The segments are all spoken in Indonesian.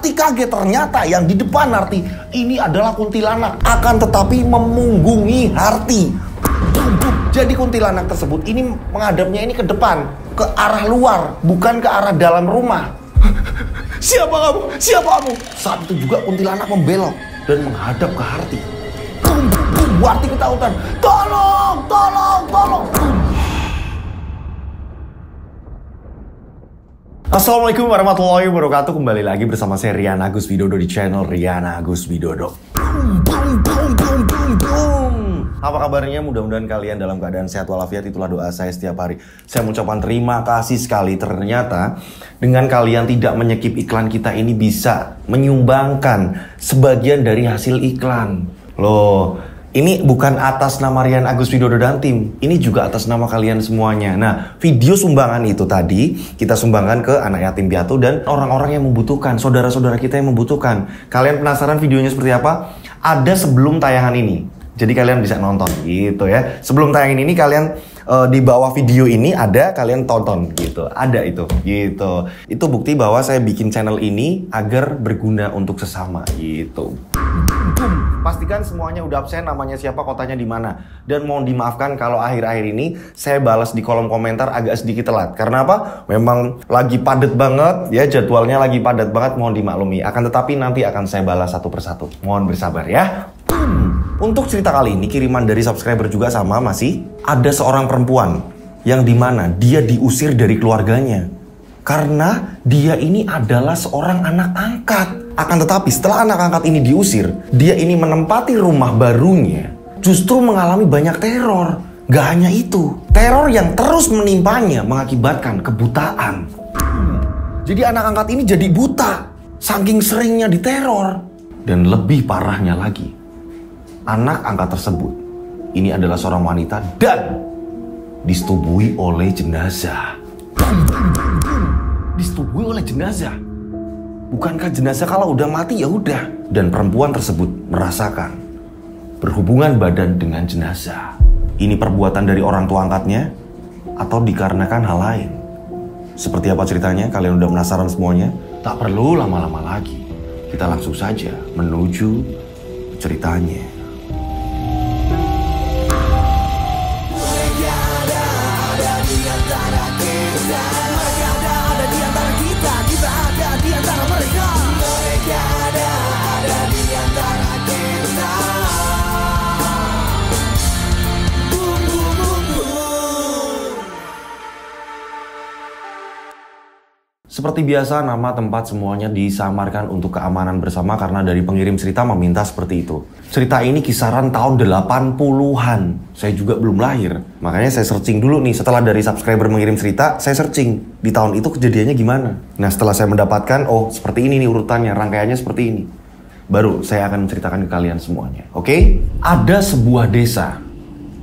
Arti kaget, ternyata yang di depan Harti ini adalah kuntilanak. Akan tetapi memunggungi Harti. Jadi kuntilanak tersebut ini menghadapnya ini ke depan, ke arah luar, bukan ke arah dalam rumah. Siapa kamu? Siapa kamu? Saat itu juga kuntilanak membelok dan menghadap ke Harti. Harti ketakutan. Tolong, tolong, tolong. Assalamualaikum warahmatullahi wabarakatuh. Kembali lagi bersama saya Rian Agus Widodo di channel Rian Agus Widodo. Apa kabarnya? Mudah-mudahan kalian dalam keadaan sehat walafiat. Itulah doa saya setiap hari. Saya mengucapkan terima kasih sekali. Ternyata dengan kalian tidak menyekip iklan kita ini bisa menyumbangkan sebagian dari hasil iklan. Loh, ini bukan atas nama Rian Agus Widodo dan tim, ini juga atas nama kalian semuanya. Nah, video sumbangan itu tadi kita sumbangkan ke anak yatim piatu dan orang-orang yang membutuhkan, saudara-saudara kita yang membutuhkan. Kalian penasaran videonya seperti apa? Ada sebelum tayangan ini, jadi kalian bisa nonton gitu ya. Sebelum tayangan ini kalian di bawah video ini ada, kalian tonton gitu. Ada itu gitu. Itu bukti bahwa saya bikin channel ini agar berguna untuk sesama gitu. Pastikan semuanya udah absen, namanya siapa, kotanya di mana. Dan mohon dimaafkan kalau akhir-akhir ini saya balas di kolom komentar agak sedikit telat. Karena apa? Memang lagi padat banget ya, jadwalnya lagi padat banget, mohon dimaklumi. Akan tetapi nanti akan saya balas satu persatu. Mohon bersabar ya. Untuk cerita kali ini kiriman dari subscriber juga sama, masih ada seorang perempuan yang dimana dia diusir dari keluarganya karena dia ini adalah seorang anak angkat. Akan tetapi setelah anak angkat ini diusir, dia ini menempati rumah barunya justru mengalami banyak teror. Gak hanya itu, teror yang terus menimpanya mengakibatkan kebutaan. Jadi anak angkat ini jadi buta saking seringnya diteror. Dan lebih parahnya lagi, anak angkat tersebut ini adalah seorang wanita dan disetubuhi oleh jenazah. Disetubuhi oleh jenazah. Bukankah jenazah kalau udah mati ya udah? Dan perempuan tersebut merasakan berhubungan badan dengan jenazah. Ini perbuatan dari orang tua angkatnya atau dikarenakan hal lain? Seperti apa ceritanya? Kalian udah penasaran semuanya? Tak perlu lama-lama lagi. Kita langsung saja menuju ceritanya. Seperti biasa, nama tempat semuanya disamarkan untuk keamanan bersama karena dari pengirim cerita meminta seperti itu. Cerita ini kisaran tahun 80-an. Saya juga belum lahir. Makanya saya searching dulu nih, setelah dari subscriber mengirim cerita, saya searching di tahun itu kejadiannya gimana. Nah, setelah saya mendapatkan, oh seperti ini nih urutannya, rangkaiannya seperti ini. Baru saya akan menceritakan ke kalian semuanya. Oke? Ada sebuah desa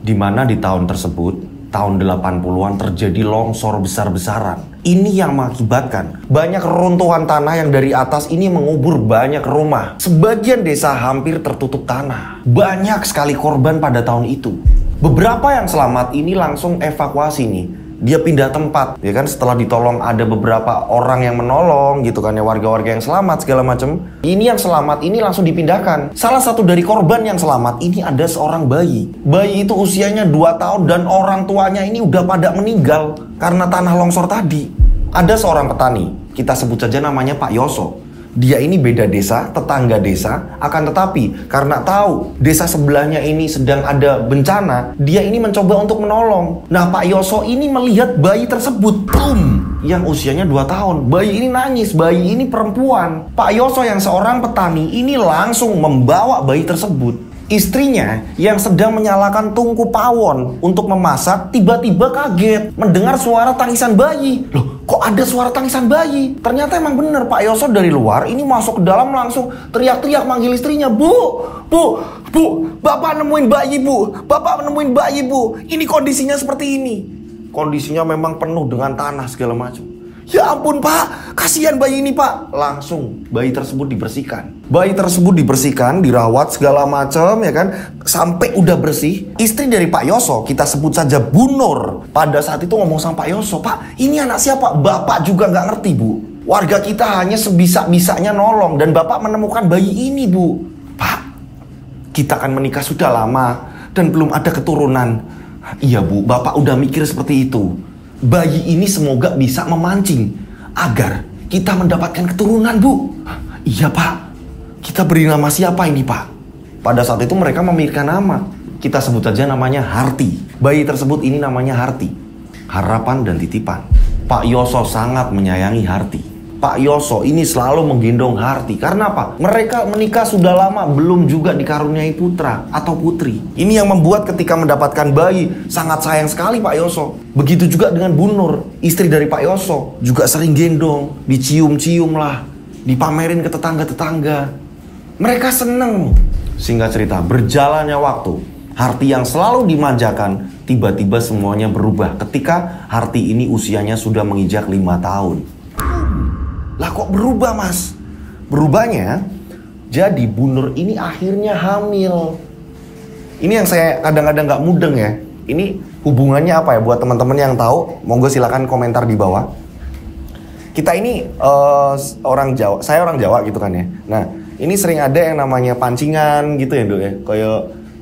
di mana di tahun tersebut, tahun 80-an terjadi longsor besar-besaran. Ini yang mengakibatkan banyak reruntuhan tanah yang dari atas ini mengubur banyak rumah. Sebagian desa hampir tertutup tanah. Banyak sekali korban pada tahun itu. Beberapa yang selamat ini langsung evakuasi nih. Dia pindah tempat, ya kan, setelah ditolong ada beberapa orang yang menolong gitu kan ya, warga-warga yang selamat segala macam. Ini yang selamat ini langsung dipindahkan. Salah satu dari korban yang selamat ini ada seorang bayi. Bayi itu usianya 2 tahun dan orang tuanya ini udah pada meninggal karena tanah longsor tadi. Ada seorang petani, kita sebut saja namanya Pak Yoso. Dia ini beda desa, tetangga desa, akan tetapi karena tahu desa sebelahnya ini sedang ada bencana, dia ini mencoba untuk menolong. Nah, Pak Yoso ini melihat bayi tersebut, yang usianya 2 tahun. Bayi ini nangis, bayi ini perempuan. Pak Yoso yang seorang petani ini langsung membawa bayi tersebut. Istrinya yang sedang menyalakan tungku pawon untuk memasak tiba-tiba kaget mendengar suara tangisan bayi. Loh, kok ada suara tangisan bayi? Ternyata emang bener, Pak Yoso dari luar ini masuk ke dalam langsung teriak-teriak manggil istrinya. Bu, Bapak nemuin bayi, Bu. Bapak nemuin bayi, Bu. Ini kondisinya seperti ini. Kondisinya memang penuh dengan tanah segala macam. Ya ampun Pak, kasihan bayi ini Pak. Langsung bayi tersebut dibersihkan. Bayi tersebut dibersihkan, dirawat segala macam ya kan, sampai udah bersih. Istri dari Pak Yoso, kita sebut saja Bu Nur, pada saat itu ngomong sama Pak Yoso, Pak ini anak siapa? Bapak juga nggak ngerti Bu. Warga kita hanya sebisa-bisanya nolong dan Bapak menemukan bayi ini, Bu. Pak, kita kan menikah sudah lama dan belum ada keturunan. Iya, Bu, Bapak udah mikir seperti itu. Bayi ini semoga bisa memancing agar kita mendapatkan keturunan, Bu. Iya, Pak. Kita beri nama siapa ini, Pak? Pada saat itu mereka memikirkan nama. Kita sebut saja namanya Harti. Bayi tersebut ini namanya Harti. Harapan dan titipan. Pak Yoso sangat menyayangi Harti. Pak Yoso ini selalu menggendong Harti. Karena apa? Mereka menikah sudah lama, belum juga dikaruniai putra atau putri. Ini yang membuat ketika mendapatkan bayi, sangat sayang sekali Pak Yoso. Begitu juga dengan Bu Nur, istri dari Pak Yoso. Juga sering gendong, dicium-cium lah, dipamerin ke tetangga-tetangga. Mereka seneng. Singkat cerita, berjalannya waktu, Harti yang selalu dimanjakan, tiba-tiba semuanya berubah ketika Harti ini usianya sudah menginjak 5 tahun. Lah kok berubah, Mas? Berubahnya, jadi Bu Nur ini akhirnya hamil. Ini yang saya kadang-kadang gak mudeng ya. Ini hubungannya apa ya buat teman-teman yang tahu? Monggo silakan komentar di bawah. Kita ini orang Jawa, saya orang Jawa gitu kan ya. Nah, ini sering ada yang namanya pancingan gitu ya, Dok ya. Kayak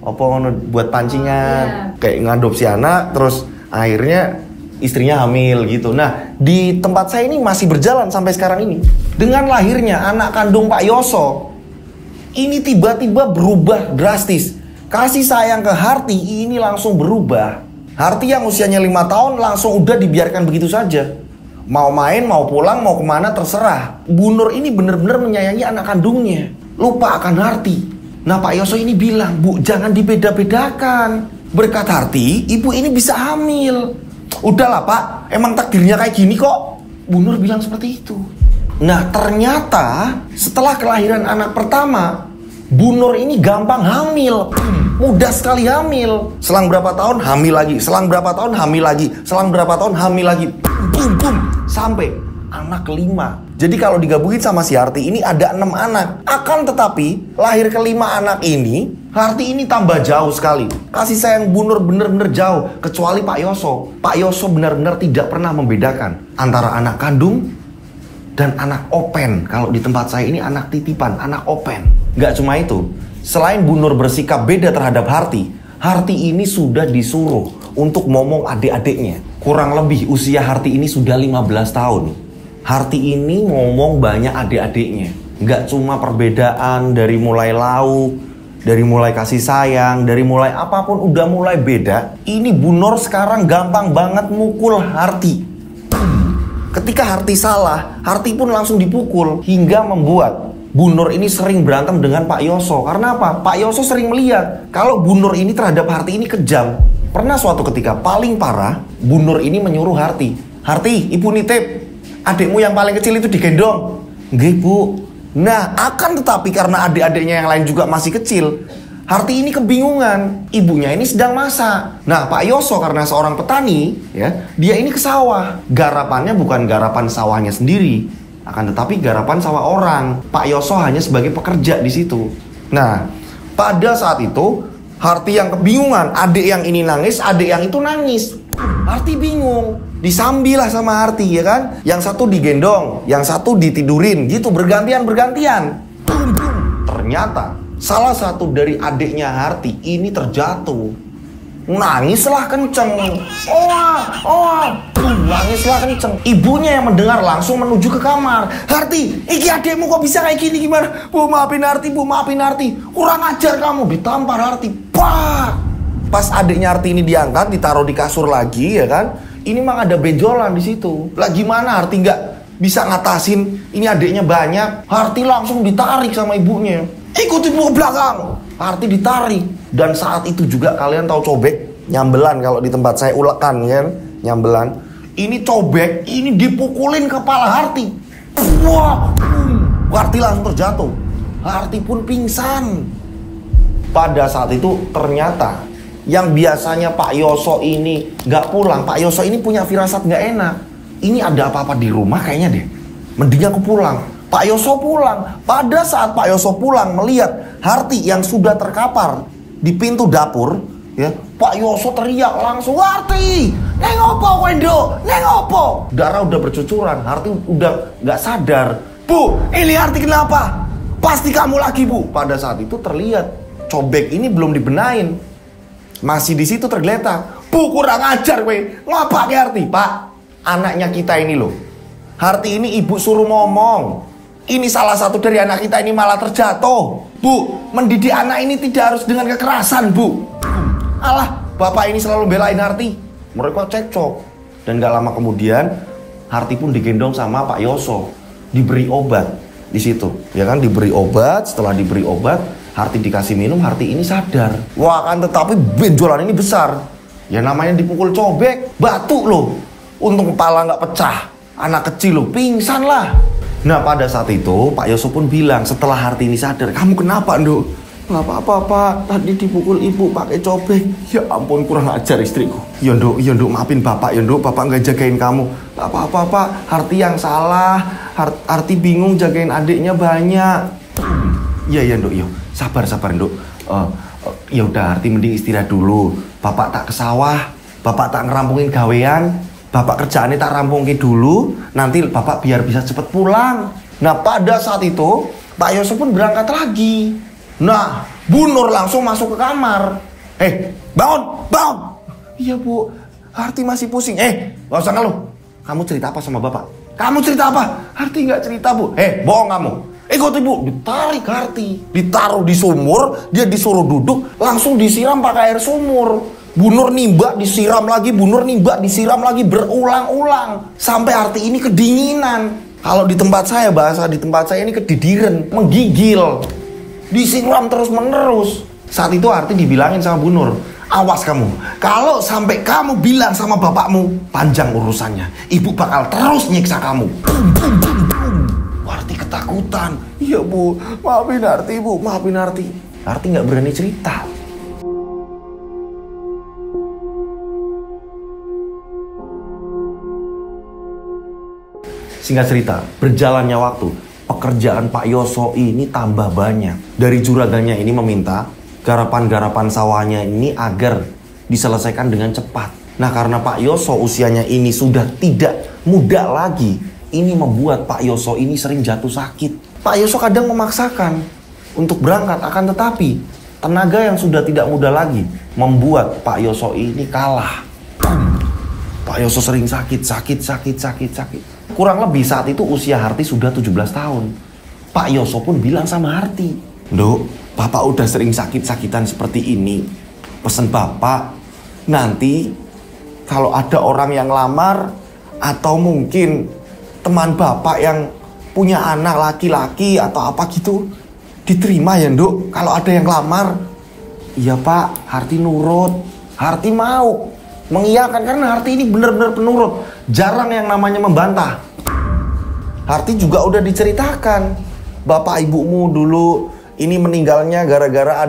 apa buat pancingan, kayak ngadopsi anak, terus akhirnya istrinya hamil gitu. Nah, di tempat saya ini masih berjalan sampai sekarang ini. Dengan lahirnya anak kandung Pak Yoso, ini tiba-tiba berubah drastis. Kasih sayang ke Harti ini langsung berubah. Harti yang usianya 5 tahun langsung udah dibiarkan begitu saja. Mau main, mau pulang, mau kemana terserah. Bu Nur ini benar-benar menyayangi anak kandungnya. Lupa akan Harti. Nah, Pak Yoso ini bilang, Bu, jangan dibeda-bedakan. Berkat Harti, ibu ini bisa hamil. Udahlah Pak, emang takdirnya kayak gini kok. Bu Nur bilang seperti itu. Nah, ternyata setelah kelahiran anak pertama, Bu Nur ini gampang hamil. Mudah sekali hamil. Selang berapa tahun hamil lagi, selang berapa tahun hamil lagi, selang berapa tahun hamil lagi. Bum bum sampai anak kelima. Jadi kalau digabungin sama si Harti ini ada 6 anak. Akan tetapi lahir kelima anak ini, Harti ini tambah jauh sekali. Kasih sayang Bu Nur bener-bener jauh. Kecuali Pak Yoso. Pak Yoso benar-benar tidak pernah membedakan antara anak kandung dan anak open. Kalau di tempat saya ini anak titipan, anak open. Gak cuma itu. Selain Bu Nur bersikap beda terhadap Harti, Harti ini sudah disuruh untuk ngomong adik-adiknya. Kurang lebih usia Harti ini sudah 15 tahun. Harti ini ngomong banyak adik-adiknya. Gak cuma perbedaan dari mulai lauk, dari mulai kasih sayang, dari mulai apapun udah mulai beda. Ini Bu Nur sekarang gampang banget mukul Harti. Ketika Harti salah, Harti pun langsung dipukul. Hingga membuat Bu Nur ini sering berantem dengan Pak Yoso. Karena apa? Pak Yoso sering melihat kalau Bu Nur ini terhadap Harti ini kejam. Pernah suatu ketika paling parah, Bu Nur ini menyuruh Harti, Harti, ibu nitip adikmu yang paling kecil itu digendong. Nggih, Bu. Nah, akan tetapi karena adik-adiknya yang lain juga masih kecil, Harti ini kebingungan. Ibunya ini sedang masak. Nah, Pak Yoso karena seorang petani, ya, dia ini ke sawah. Garapannya bukan garapan sawahnya sendiri, akan tetapi garapan sawah orang. Pak Yoso hanya sebagai pekerja di situ. Nah, pada saat itu Harti yang kebingungan. Adik yang ini nangis, adik yang itu nangis. Harti bingung. Disambilah sama Harti, ya kan? Yang satu digendong, yang satu ditidurin, gitu bergantian-bergantian. Ternyata salah satu dari adiknya Harti ini terjatuh. Nangislah kenceng. Nangislah kenceng. Ibunya yang mendengar langsung menuju ke kamar. Harti, iki adikmu kok bisa kayak gini gimana? Bu, maafin Harti, Bu, maafin Harti. Kurang ajar kamu. Ditampar Harti. Pas adiknya Harti ini diangkat, ditaruh di kasur lagi, ya kan? Ini memang ada benjolan di situ. Lah gimana Harti nggak bisa ngatasin? Ini adiknya banyak. Harti langsung ditarik sama ibunya. Ikutin ibu ke belakang. Harti ditarik. Dan saat itu juga kalian tahu cobek, nyambelan kalau di tempat saya ulekan, kan? Nyambelan. Ini cobek, ini dipukulin kepala Harti. Wah, Harti langsung terjatuh. Harti pun pingsan. Pada saat itu ternyata yang biasanya Pak Yoso ini nggak pulang, Pak Yoso ini punya firasat nggak enak. Ini ada apa-apa di rumah kayaknya deh. Mending aku pulang. Pak Yoso pulang. Pada saat Pak Yoso pulang melihat Harti yang sudah terkapar di pintu dapur, Ya, Pak Yoso teriak langsung, Harti, neng opo Wendo, neng opo. Darah udah bercucuran, Harti udah nggak sadar. Bu, ini Harti kenapa? Pasti kamu lagi, Bu. Pada saat itu terlihat cobek ini belum dibenain, masih di situ tergeletak. Bu, kurang ajar gue, ngapa ke Harti? Pak, anaknya kita ini loh. Harti ini ibu suruh ngomong. Ini salah satu dari anak kita ini malah terjatuh. Bu, mendidik anak ini tidak harus dengan kekerasan, Bu. Alah, bapak ini selalu belain Harti. Mereka cekcok. Dan gak lama kemudian Harti pun digendong sama Pak Yoso, diberi obat di situ. Ya kan, diberi obat. Setelah diberi obat, Harti dikasih minum, Harti ini sadar. Wah, kan tetapi benjolan ini besar. Ya namanya dipukul cobek, batu loh. Untung kepala gak pecah. Anak kecil loh, pingsan lah. Nah, pada saat itu Pak Yoso pun bilang setelah Harti ini sadar, kamu kenapa, Nduk? Nggak apa-apa, Pak. Tadi dipukul ibu pakai cobek. Ya ampun, kurang ajar istriku. Ya Nduk, maafin bapak ya Nduk. Bapak nggak jagain kamu. Nggak apa-apa, Pak. Harti yang salah. Harti bingung jagain adiknya banyak. Iya Nduk, yuk. Sabar Nduk. Ya udah, Harti mending istirahat dulu. Bapak tak ke sawah. Bapak tak ngerampungin gawean. Bapak kerjaannya tak rampungin dulu. Nanti bapak biar bisa cepet pulang. Nah, pada saat itu Pak Yoso pun berangkat lagi. Nah, Bu Nur langsung masuk ke kamar. Bangun. Iya, Bu. Harti masih pusing. Gak usah ngeluh. Kamu cerita apa sama bapak? Kamu cerita apa? Harti gak cerita, Bu. Bohong kamu. Ikut Ibu. Ditarik Harti. Ditaruh di sumur. Dia disuruh duduk. Langsung disiram pakai air sumur. Bu Nur nimba, disiram lagi. Bu Nur nimba, disiram lagi. Berulang-ulang. Sampai Harti ini kedinginan. Kalau di tempat saya, bahasa di tempat saya ini kedidiran. Menggigil. Disiram terus-menerus. Saat itu Harti dibilangin sama Bu Nur, awas kamu, kalau sampai kamu bilang sama bapakmu, panjang urusannya. Ibu bakal terus nyiksa kamu. Harti ketakutan. Iya, Bu, maafin Harti, Bu, maafin Harti. Harti gak berani cerita. Singkat cerita, berjalannya waktu, pekerjaan Pak Yoso ini tambah banyak. Dari juragannya ini meminta garapan-garapan sawahnya ini agar diselesaikan dengan cepat. Nah, karena Pak Yoso usianya ini sudah tidak muda lagi, ini membuat Pak Yoso ini sering jatuh sakit. Pak Yoso kadang memaksakan untuk berangkat, akan tetapi tenaga yang sudah tidak muda lagi membuat Pak Yoso ini kalah. Pak Yoso sering sakit. Kurang lebih saat itu usia Harti sudah 17 tahun. Pak Yoso pun bilang sama Harti, Nduk, Bapak udah sering sakit-sakitan seperti ini. Pesen Bapak, nanti kalau ada orang yang lamar, atau mungkin teman Bapak yang punya anak laki-laki atau apa gitu, diterima ya Nduk, kalau ada yang lamar. Iya Pak, Harti nurut. Harti mau mengiyakan karena Harti ini benar-benar penurut. Jarang yang namanya membantah. Harti juga udah diceritakan, bapak ibumu dulu ini meninggalnya gara-gara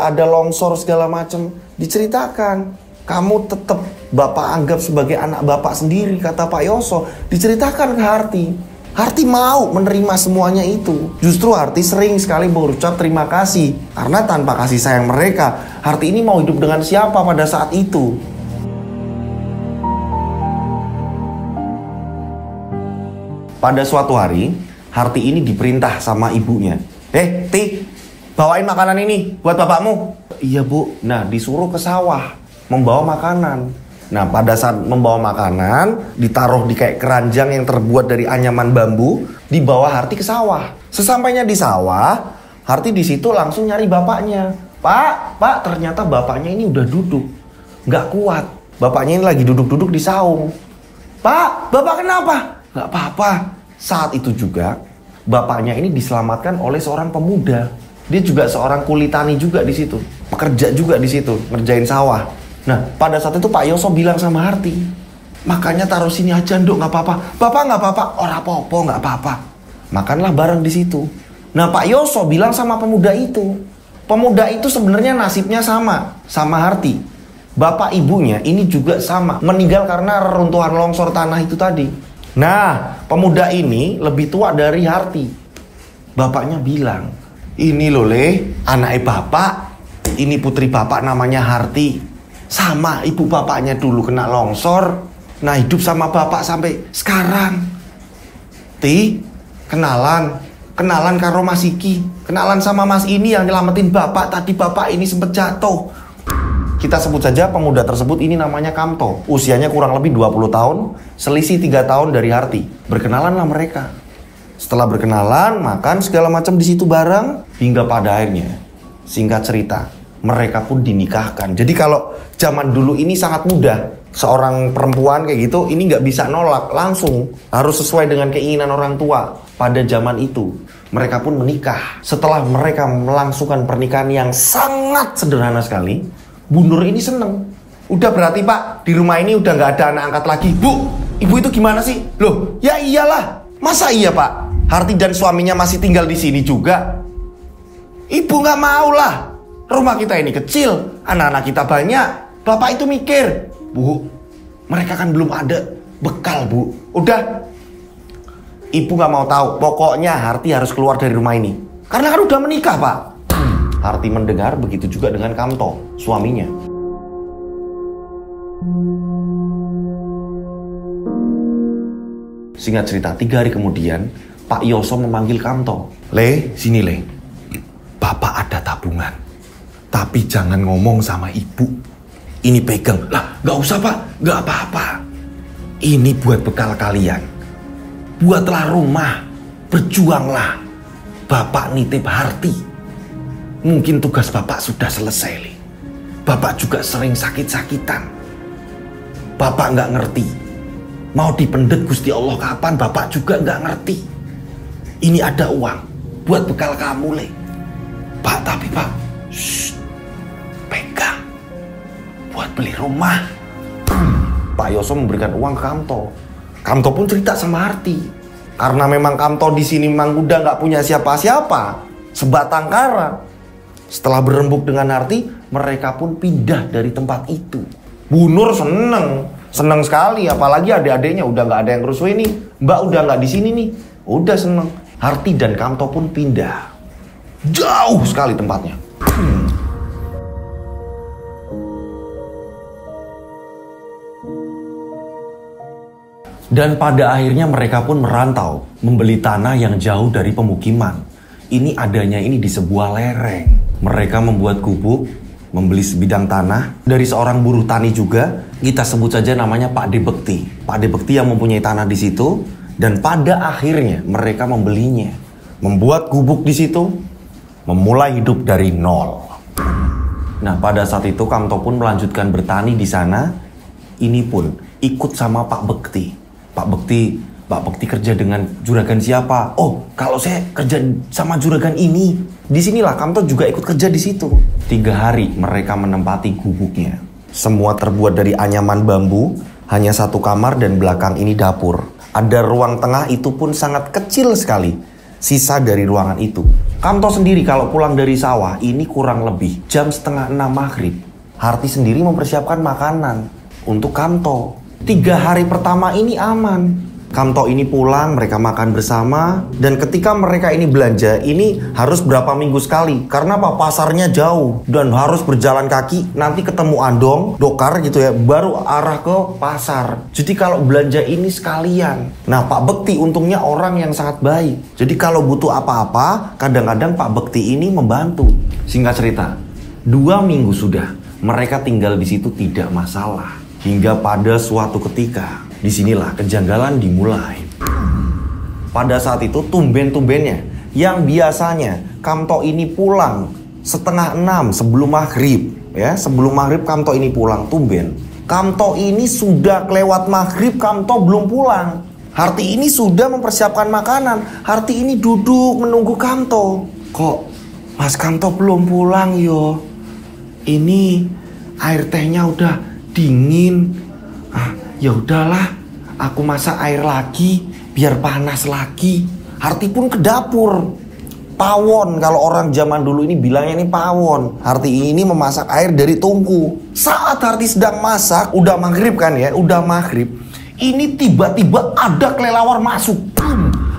ada longsor segala macem. Diceritakan, kamu tetap bapak anggap sebagai anak bapak sendiri, kata Pak Yoso. Diceritakan ke Harti. Harti mau menerima semuanya itu. Justru Harti sering sekali berucap terima kasih, karena tanpa kasih sayang mereka, Harti ini mau hidup dengan siapa pada saat itu? Pada suatu hari, Harti ini diperintah sama ibunya. Ti, bawain makanan ini buat bapakmu. Iya, Bu. Nah, disuruh ke sawah membawa makanan. Nah, pada saat membawa makanan, ditaruh di kayak keranjang yang terbuat dari anyaman bambu, dibawa Harti ke sawah. Sesampainya di sawah, Harti di situ langsung nyari bapaknya. Pak, ternyata bapaknya ini udah duduk. Nggak kuat. Bapaknya ini lagi duduk-duduk di saung. Pak, bapak kenapa? Nggak apa-apa. Saat itu juga bapaknya ini diselamatkan oleh seorang pemuda. Dia juga seorang kulitani juga di situ, pekerja juga di situ, ngerjain sawah. Nah, pada saat itu Pak Yoso bilang sama Harti, makannya taruh sini aja Nduk, nggak apa-apa. Bapak nggak apa-apa, ora apa-apa, nggak apa-apa. Makanlah bareng di situ. Nah, Pak Yoso bilang sama pemuda itu. Pemuda itu sebenarnya nasibnya sama Harti. Bapak ibunya ini juga sama, meninggal karena reruntuhan longsor tanah itu tadi. Nah, pemuda ini lebih tua dari Harti. Bapaknya bilang, ini loh Le, anaknya bapak Ini putri bapak namanya Harti. Sama ibu bapaknya dulu kena longsor. Nah hidup sama bapak sampai sekarang. Ti, kenalan karo Mas Iki. Kenalan sama Mas ini yang nyelamatin bapak. Tadi bapak ini sempet jatuh. Kita sebut saja pemuda tersebut ini namanya Kamto. Usianya kurang lebih 20 tahun. Selisih 3 tahun dari Harti. Berkenalanlah mereka. Setelah berkenalan, makan segala macam di situ bareng. Hingga pada akhirnya, singkat cerita, mereka pun dinikahkan. Jadi kalau zaman dulu ini sangat mudah. Seorang perempuan kayak gitu, ini nggak bisa nolak. Langsung harus sesuai dengan keinginan orang tua. Pada zaman itu, mereka pun menikah. Setelah mereka melangsungkan pernikahan yang sangat sederhana sekali, Bu Nur ini seneng. Udah berarti Pak, di rumah ini udah nggak ada anak angkat lagi. Bu, ibu itu gimana sih? Loh, ya iyalah. Masa iya Pak? Harti dan suaminya masih tinggal di sini juga. Ibu nggak mau lah. Rumah kita ini kecil, anak-anak kita banyak. Bapak itu mikir, Bu, mereka kan belum ada bekal Bu. Udah, ibu nggak mau tahu. Pokoknya Harti harus keluar dari rumah ini. Karena kan udah menikah Pak. Harti mendengar, begitu juga dengan Kamto, suaminya. Singkat cerita, 3 hari kemudian, Pak Yoso memanggil Kamto. Le, sini Le. Bapak ada tabungan. Tapi jangan ngomong sama ibu. Ini pegang. Lah, gak usah Pak, gak apa-apa. Ini buat bekal kalian. Buatlah rumah, berjuanglah. Bapak nitip Harti. Mungkin tugas Bapak sudah selesai, Le. Bapak juga sering sakit-sakitan. Bapak gak ngerti. Mau dipendet Gusti Allah kapan, Bapak juga gak ngerti. Ini ada uang buat bekal kamu, Le. Pak, tapi Pak, shh, pegang buat beli rumah. Pak Yoso memberikan uang ke Kamto. Kamto pun cerita sama Harti. Karena memang Kamto di sini memang udah nggak punya siapa-siapa, sebatang kara. Setelah berembuk dengan Harti, mereka pun pindah dari tempat itu. Bu Nur seneng sekali, apalagi adik-adiknya udah nggak ada yang ngerusuhin nih. Mbak udah nggak di sini nih, udah seneng. Harti dan Kamto pun pindah. Jauh sekali tempatnya. Dan pada akhirnya mereka pun merantau, membeli tanah yang jauh dari pemukiman. Ini adanya ini di sebuah lereng. Mereka membuat gubuk, membeli sebidang tanah dari seorang buruh tani juga. Kita sebut saja namanya Pak De Bekti. Pak De Bekti yang mempunyai tanah di situ, dan pada akhirnya mereka membelinya, membuat gubuk di situ, memulai hidup dari nol. Nah, pada saat itu Kamto pun melanjutkan bertani di sana. Ini pun ikut sama Pak Bekti. Pak Bekti kerja dengan juragan siapa? Oh, kalau saya kerja sama juragan ini. Disinilah Kamto juga ikut kerja di situ. 3 hari mereka menempati gubuknya. Semua terbuat dari anyaman bambu, hanya 1 kamar dan belakang ini dapur. Ada ruang tengah, itu pun sangat kecil sekali. Sisa dari ruangan itu. Kamto sendiri kalau pulang dari sawah, ini kurang lebih jam 5:30 maghrib. Harti sendiri mempersiapkan makanan untuk Kamto. 3 hari pertama ini aman. Kamto ini pulang, mereka makan bersama. Dan ketika mereka ini belanja, ini harus berapa minggu sekali. Karena apa? Pasarnya jauh. Dan harus berjalan kaki, nanti ketemu Andong, Dokar gitu ya, baru arah ke pasar. Jadi kalau belanja ini sekalian. Nah, Pak Bekti untungnya orang yang sangat baik. Jadi kalau butuh apa-apa, kadang-kadang Pak Bekti ini membantu. Singkat cerita, 2 minggu sudah mereka tinggal di situ tidak masalah. Hingga pada suatu ketika, disinilah kejanggalan dimulai. Pada saat itu tumben-tumbennya, yang biasanya Kamto ini pulang 5:30 sebelum maghrib, ya sebelum maghrib Kamto ini pulang tumben. Kamto ini sudah kelewat maghrib, Kamto belum pulang. Harti ini sudah mempersiapkan makanan. Harti ini duduk menunggu Kamto. Kok Mas Kamto belum pulang yo? Ini air tehnya udah dingin. Ya udahlah, aku masak air lagi biar panas lagi. Harti pun ke dapur. Pawon, kalau orang zaman dulu ini bilangnya ini pawon. Harti ini memasak air dari tungku. Saat Harti sedang masak, udah maghrib kan ya, udah maghrib. Ini tiba-tiba ada kelelawar masuk.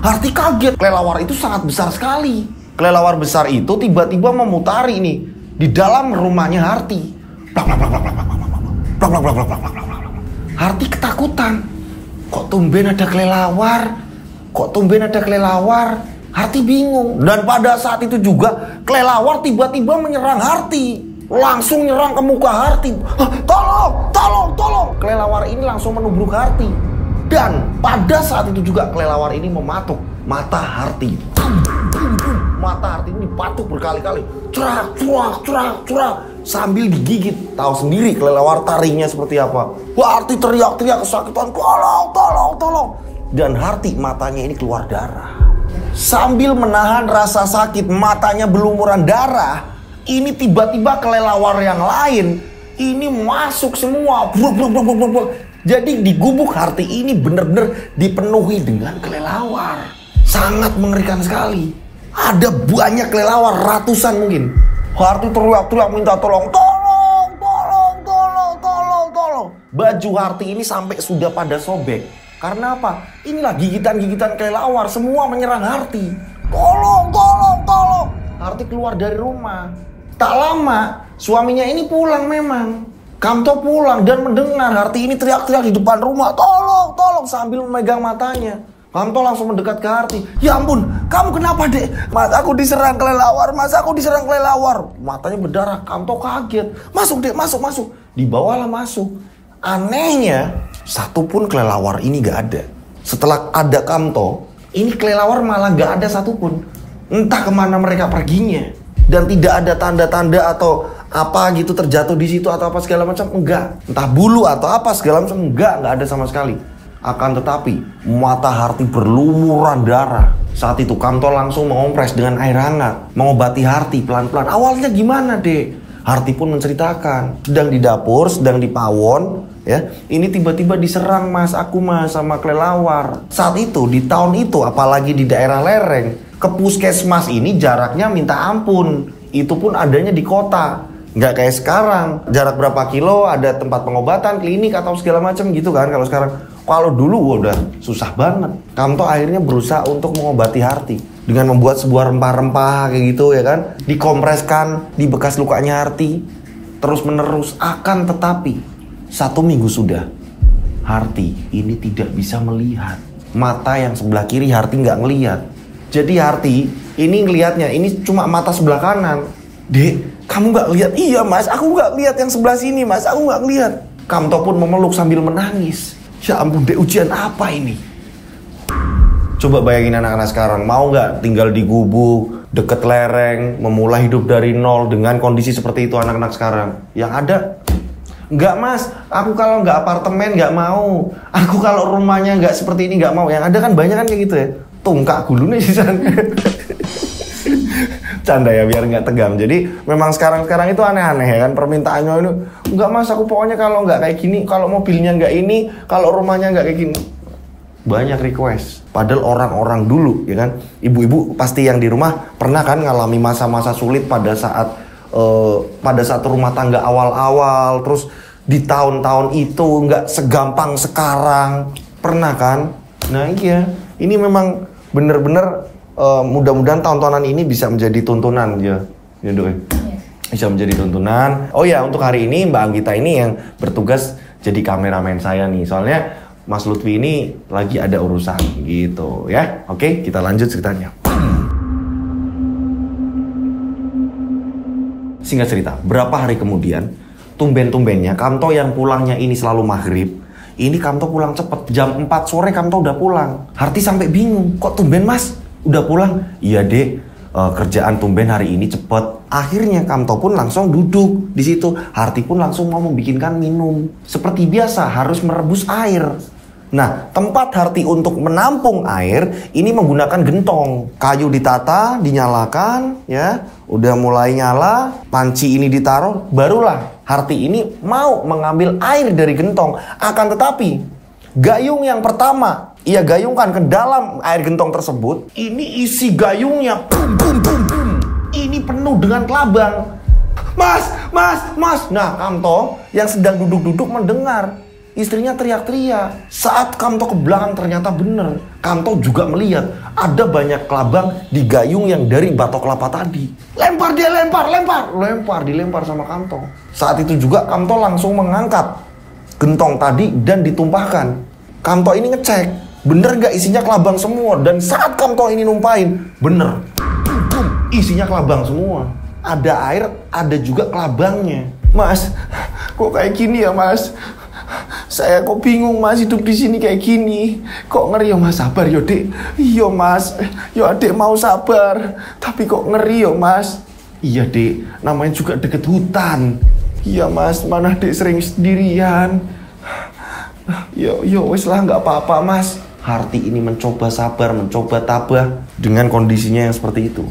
Harti kaget, kelelawar itu sangat besar sekali. Kelelawar besar itu tiba-tiba memutari nih di dalam rumahnya Harti. Harti ketakutan. Kok tumben ada kelelawar? Harti bingung. Dan pada saat itu juga kelelawar tiba-tiba menyerang Harti. Langsung nyerang ke muka Harti. Tolong. Kelelawar ini langsung menubruk Harti. Dan pada saat itu juga kelelawar ini mematuk mata Harti. Mata Harti ini dipatuk berkali-kali. Cerak. Sambil digigit. Tahu sendiri kelelawar taringnya seperti apa. Harti teriak-teriak kesakitan. Tolong. Dan Harti matanya ini keluar darah. Sambil menahan rasa sakit, matanya berlumuran darah. Ini tiba-tiba kelelawar yang lain ini masuk semua. Jadi di gubuk Harti ini benar-benar dipenuhi dengan kelelawar. Sangat mengerikan sekali. Ada banyak kelelawar, ratusan mungkin. Harti teriak-teriak minta tolong. Baju Harti ini sampai sudah pada sobek. Karena apa? Inilah gigitan-gigitan kelelawar. Semua menyerang Harti. Tolong. Harti keluar dari rumah. Tak lama, suaminya ini pulang memang. Kamto pulang dan mendengar Harti ini teriak-teriak di depan rumah. Tolong, sambil memegang matanya. Kamto langsung mendekat ke Harti. Ya ampun, kamu kenapa dek? Mas, aku diserang kelelawar. Matanya berdarah. Kamto kaget. Masuk dek, masuk. Dibawalah masuk. Anehnya, satupun kelelawar ini gak ada. Setelah ada Kamto, ini kelelawar malah gak ada satupun. Entah kemana mereka perginya. Dan tidak ada tanda-tanda atau apa gitu terjatuh di situ atau apa segala macam, enggak. Entah bulu atau apa segala macam, enggak ada sama sekali. Akan tetapi mata Harti berlumuran darah. Saat itu Kamto langsung mengompres dengan air hangat, mengobati Harti pelan-pelan. Awalnya gimana dek? Harti pun menceritakan, sedang di dapur, sedang di pawon, ya. Ini tiba-tiba diserang aku sama kelelawar. Saat itu di tahun itu, apalagi di daerah lereng, ke puskesmas ini jaraknya minta ampun. Itu pun adanya di kota. Nggak kayak sekarang. Jarak berapa kilo ada tempat pengobatan, klinik atau segala macam gitu kan. Kalau dulu udah susah banget. Kamto akhirnya berusaha untuk mengobati Harti. Dengan membuat sebuah rempah-rempah kayak gitu ya kan. Dikompreskan di bekas lukanya Harti. Terus menerus. Akan tetapi 1 minggu sudah. Harti ini tidak bisa melihat. Mata yang sebelah kiri Harti nggak ngelihat. Jadi Harti ini ngelihatnya, ini cuma mata sebelah kanan. Dek, kamu nggak lihat? Iya mas, aku nggak lihat yang sebelah sini mas, aku nggak lihat. Kamto pun memeluk sambil menangis. Ya ampun dek, ujian apa ini? Coba bayangin anak-anak sekarang, mau nggak tinggal di gubuk, deket lereng, memulai hidup dari nol dengan kondisi seperti itu anak-anak sekarang? Yang ada, nggak mas, aku kalau nggak apartemen nggak mau. Aku kalau rumahnya nggak seperti ini nggak mau. Yang ada kan banyak kan kayak gitu ya. Tungkak gulune sih sana. Canda ya biar nggak tegang. Jadi memang sekarang itu aneh-aneh ya kan permintaannya ini. Enggak mas, aku pokoknya kalau nggak kayak gini, kalau mobilnya nggak ini, kalau rumahnya nggak kayak gini. Banyak request. Padahal orang-orang dulu ya kan, ibu-ibu pasti yang di rumah pernah kan ngalami masa-masa sulit pada saat rumah tangga awal-awal. Terus di tahun-tahun itu nggak segampang sekarang. Pernah kan? Nah iya. Ini memang bener-bener mudah-mudahan tontonan ini bisa menjadi tuntunan ya Dok. Bisa menjadi tuntunan. Oh ya, untuk hari ini Mbak Anggita ini yang bertugas jadi kameramen saya nih. Soalnya Mas Lutfi ini lagi ada urusan gitu ya. Oke, kita lanjut ceritanya. Singkat cerita, berapa hari kemudian tumben-tumbennya Kamto yang pulangnya ini selalu maghrib. Ini Kamto pulang cepet, jam 4 sore Kamto udah pulang. Harti sampai bingung, kok tumben mas? Udah pulang? Iya dek, kerjaan tumben hari ini cepet. Akhirnya Kamto pun langsung duduk di situ. Harti pun langsung mau membikinkan minum. Seperti biasa harus merebus air. Nah, tempat Harti untuk menampung air ini menggunakan gentong. Kayu ditata, dinyalakan, ya. Udah mulai nyala, panci ini ditaruh, barulah Harti ini mau mengambil air dari gentong. Akan tetapi, gayung yang pertama ia gayungkan ke dalam air gentong tersebut, ini isi gayungnya ini penuh dengan kelabang. Mas. Nah, Kamto yang sedang duduk-duduk mendengar. Istrinya teriak-teriak. Saat Kamto ke belakang ternyata bener. Kamto juga melihat ada banyak kelabang di gayung yang dari batok kelapa tadi. Lempar dia, dilempar sama Kamto. Saat itu juga Kamto langsung mengangkat gentong tadi dan ditumpahkan. Kamto ini ngecek, bener gak isinya kelabang semua. Dan saat Kamto ini numpain, bener. Isinya kelabang semua. Ada air, ada juga kelabangnya. Mas, kok kayak gini ya mas? Saya kok bingung mas, hidup di sini kayak gini. Kok ngeri ya mas, sabar yo dek. Iya mas, yo adek mau sabar. Tapi kok ngeri yo mas. Iya dek, namanya juga deket hutan. Iya mas, mana dek sering sendirian. Yo wes lah, nggak apa-apa mas. Harti ini mencoba sabar, mencoba tabah dengan kondisinya yang seperti itu.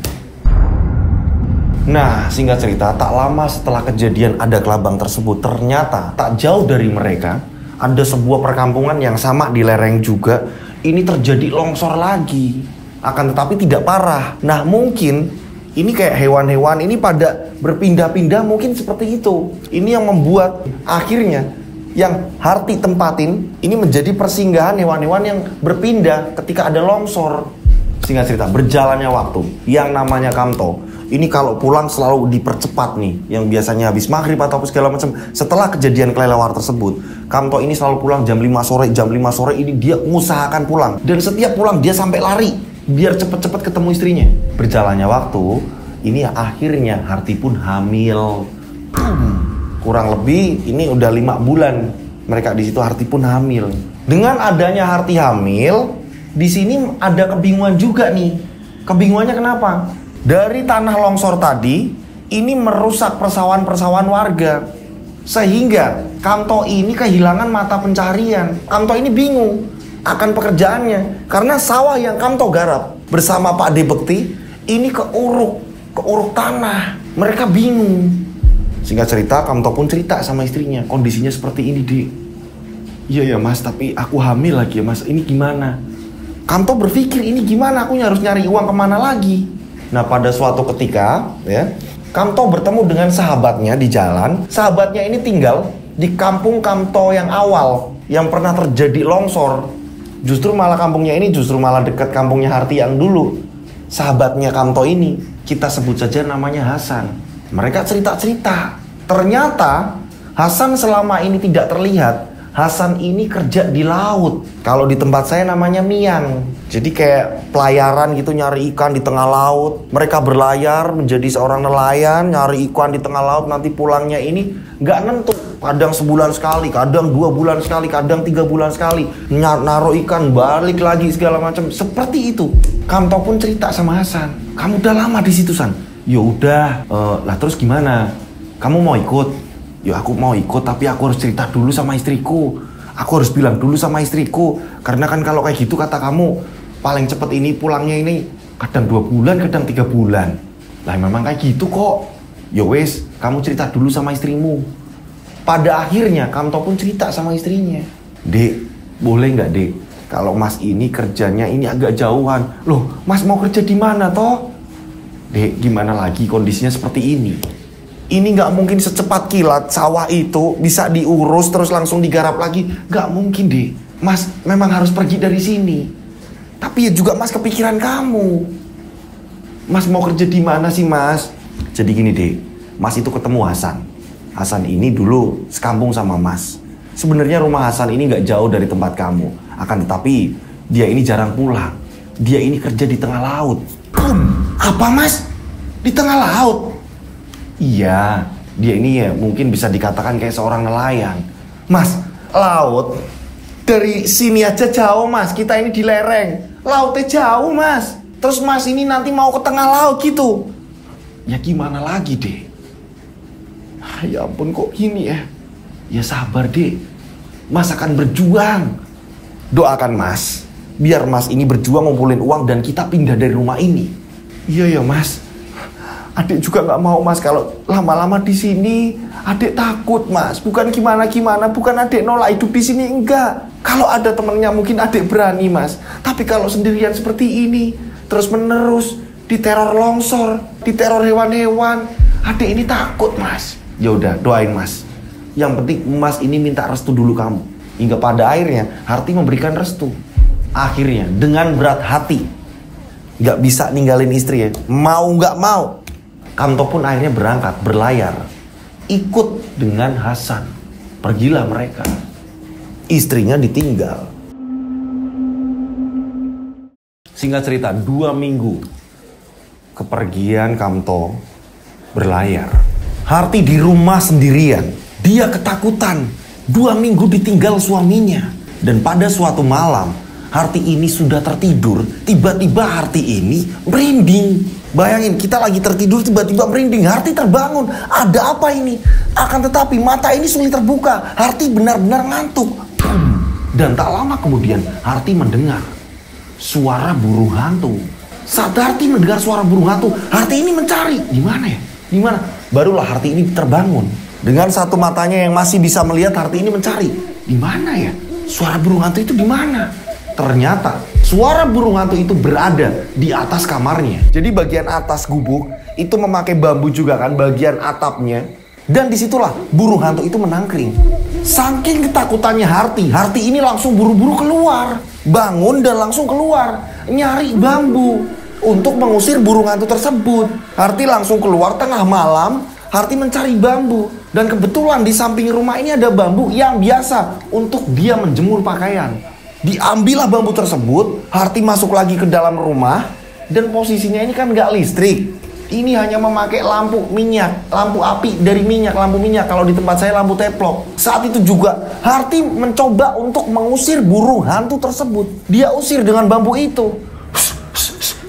Nah, singkat cerita, tak lama setelah kejadian ada kelabang tersebut, ternyata tak jauh dari mereka ada sebuah perkampungan yang sama di lereng juga. Ini terjadi longsor lagi, akan tetapi tidak parah. Nah, mungkin ini kayak hewan-hewan ini pada berpindah-pindah, mungkin seperti itu. Ini yang membuat akhirnya yang Harti tempatin ini menjadi persinggahan hewan-hewan yang berpindah ketika ada longsor. Singkat cerita, berjalannya waktu, yang namanya Kamto ini kalau pulang selalu dipercepat nih. Yang biasanya habis maghrib atau segala macam. Setelah kejadian kelelawar tersebut, Kamto ini selalu pulang jam 5 sore. Jam 5 sore ini dia mengusahakan pulang. Dan setiap pulang dia sampai lari biar cepet-cepet ketemu istrinya. Berjalannya waktu, ini akhirnya Harti pun hamil. Kurang lebih ini udah 5 bulan mereka di situ. Harti pun hamil. Dengan adanya Harti hamil, di sini ada kebingungan juga nih. Kebingungannya kenapa? Dari tanah longsor tadi, ini merusak persawahan-persawahan warga. Sehingga Kamto ini kehilangan mata pencarian. Kamto ini bingung akan pekerjaannya. Karena sawah yang Kamto garap bersama Pak De Bekti, ini keuruk tanah. Mereka bingung. Singkat cerita, Kamto pun cerita sama istrinya, kondisinya seperti ini, Dik. Iya ya mas, tapi aku hamil lagi ya mas, ini gimana? Kamto berpikir, ini gimana, aku harus nyari uang kemana lagi? Nah, pada suatu ketika, ya, Kamto bertemu dengan sahabatnya di jalan. Sahabatnya ini tinggal di kampung Kamto yang awal, yang pernah terjadi longsor. Justru malah kampungnya ini malah dekat kampungnya Harti yang dulu. Sahabatnya Kamto ini, kita sebut saja namanya Hasan. Mereka cerita-cerita. Ternyata Hasan selama ini tidak terlihat. Hasan ini kerja di laut. Kalau di tempat saya namanya miang. Jadi kayak pelayaran gitu, nyari ikan di tengah laut. Mereka berlayar menjadi seorang nelayan, nyari ikan di tengah laut. Nanti pulangnya ini nggak nentu. Kadang sebulan sekali, kadang 2 bulan sekali, kadang 3 bulan sekali. Naruh ikan, balik lagi segala macam. Seperti itu. Kamto pun cerita sama Hasan. Kamu udah lama di situ, San? Ya udah. Lah terus gimana? Kamu mau ikut? Ya aku mau ikut, tapi aku harus cerita dulu sama istriku. Aku harus bilang dulu sama istriku. Karena kan kalau kayak gitu kata kamu, paling cepet ini pulangnya ini kadang 2 bulan, kadang 3 bulan. Lah memang kayak gitu kok. Ya wes, kamu cerita dulu sama istrimu. Pada akhirnya Kamto pun cerita sama istrinya. Dek, boleh nggak dek? Kalau mas ini kerjanya ini agak jauhan. Loh, mas mau kerja di mana toh? Dek, gimana lagi kondisinya seperti ini? Ini nggak mungkin secepat kilat sawah itu bisa diurus terus langsung digarap lagi. Nggak mungkin deh. Mas memang harus pergi dari sini. Tapi ya juga mas kepikiran kamu. Mas mau kerja di mana sih mas? Jadi gini deh. Mas itu ketemu Hasan. Hasan ini dulu sekampung sama mas. Sebenarnya rumah Hasan ini nggak jauh dari tempat kamu. Akan tetapi dia ini jarang pulang. Dia ini kerja di tengah laut. Apa mas? Di tengah laut? Iya, dia ini ya mungkin bisa dikatakan kayak seorang nelayan. Mas, laut dari sini aja jauh mas. Kita ini di lereng, lautnya jauh mas. Terus mas ini nanti mau ke tengah laut gitu. Ya gimana lagi deh. Ya ampun kok gini ya. Ya sabar deh. Mas akan berjuang. Doakan mas, biar mas ini berjuang ngumpulin uang dan kita pindah dari rumah ini. Iya ya mas. Adik juga nggak mau mas kalau lama-lama di sini. Adik takut mas. Bukan gimana-gimana. Bukan adik nolak hidup di sini, enggak. Kalau ada temennya mungkin adik berani mas. Tapi kalau sendirian seperti ini, terus menerus diteror longsor, diteror hewan-hewan, adik ini takut mas. Ya udah doain mas. Yang penting mas ini minta restu dulu kamu. Hingga pada akhirnya Harti memberikan restu. Akhirnya dengan berat hati, gak bisa ninggalin istri ya, mau gak mau, Kamto pun akhirnya berangkat, berlayar, ikut dengan Hasan. Pergilah mereka. Istrinya ditinggal. Singkat cerita, 2 minggu kepergian Kamto berlayar. Harti di rumah sendirian. Dia ketakutan. 2 minggu ditinggal suaminya. Dan pada suatu malam, Harti ini sudah tertidur. Tiba-tiba Harti ini merinding. Bayangin, kita lagi tertidur tiba-tiba merinding. Harti terbangun. Ada apa ini? Akan tetapi mata ini sulit terbuka. Harti benar-benar ngantuk. Dan tak lama kemudian Harti mendengar suara burung hantu. Saat Harti mendengar suara burung hantu, Harti ini mencari. Di mana ya? Di mana? Barulah Harti ini terbangun. Dengan satu matanya yang masih bisa melihat, Harti ini mencari. Di mana ya? Suara burung hantu itu di mana? Ternyata suara burung hantu itu berada di atas kamarnya. Jadi bagian atas gubuk itu memakai bambu juga kan, bagian atapnya. Dan disitulah burung hantu itu menangkring. Saking ketakutannya Harti ini langsung buru-buru keluar. Bangun dan langsung keluar. Nyari bambu untuk mengusir burung hantu tersebut. Harti langsung keluar tengah malam. Harti mencari bambu. Dan kebetulan di samping rumah ini ada bambu yang biasa untuk dia menjemur pakaian. Diambillah bambu tersebut. Harti masuk lagi ke dalam rumah. Dan posisinya ini kan gak listrik. Ini hanya memakai lampu minyak, lampu api dari minyak, lampu minyak. Kalau di tempat saya lampu teplok. Saat itu juga Harti mencoba untuk mengusir burung hantu tersebut. Dia usir dengan bambu itu.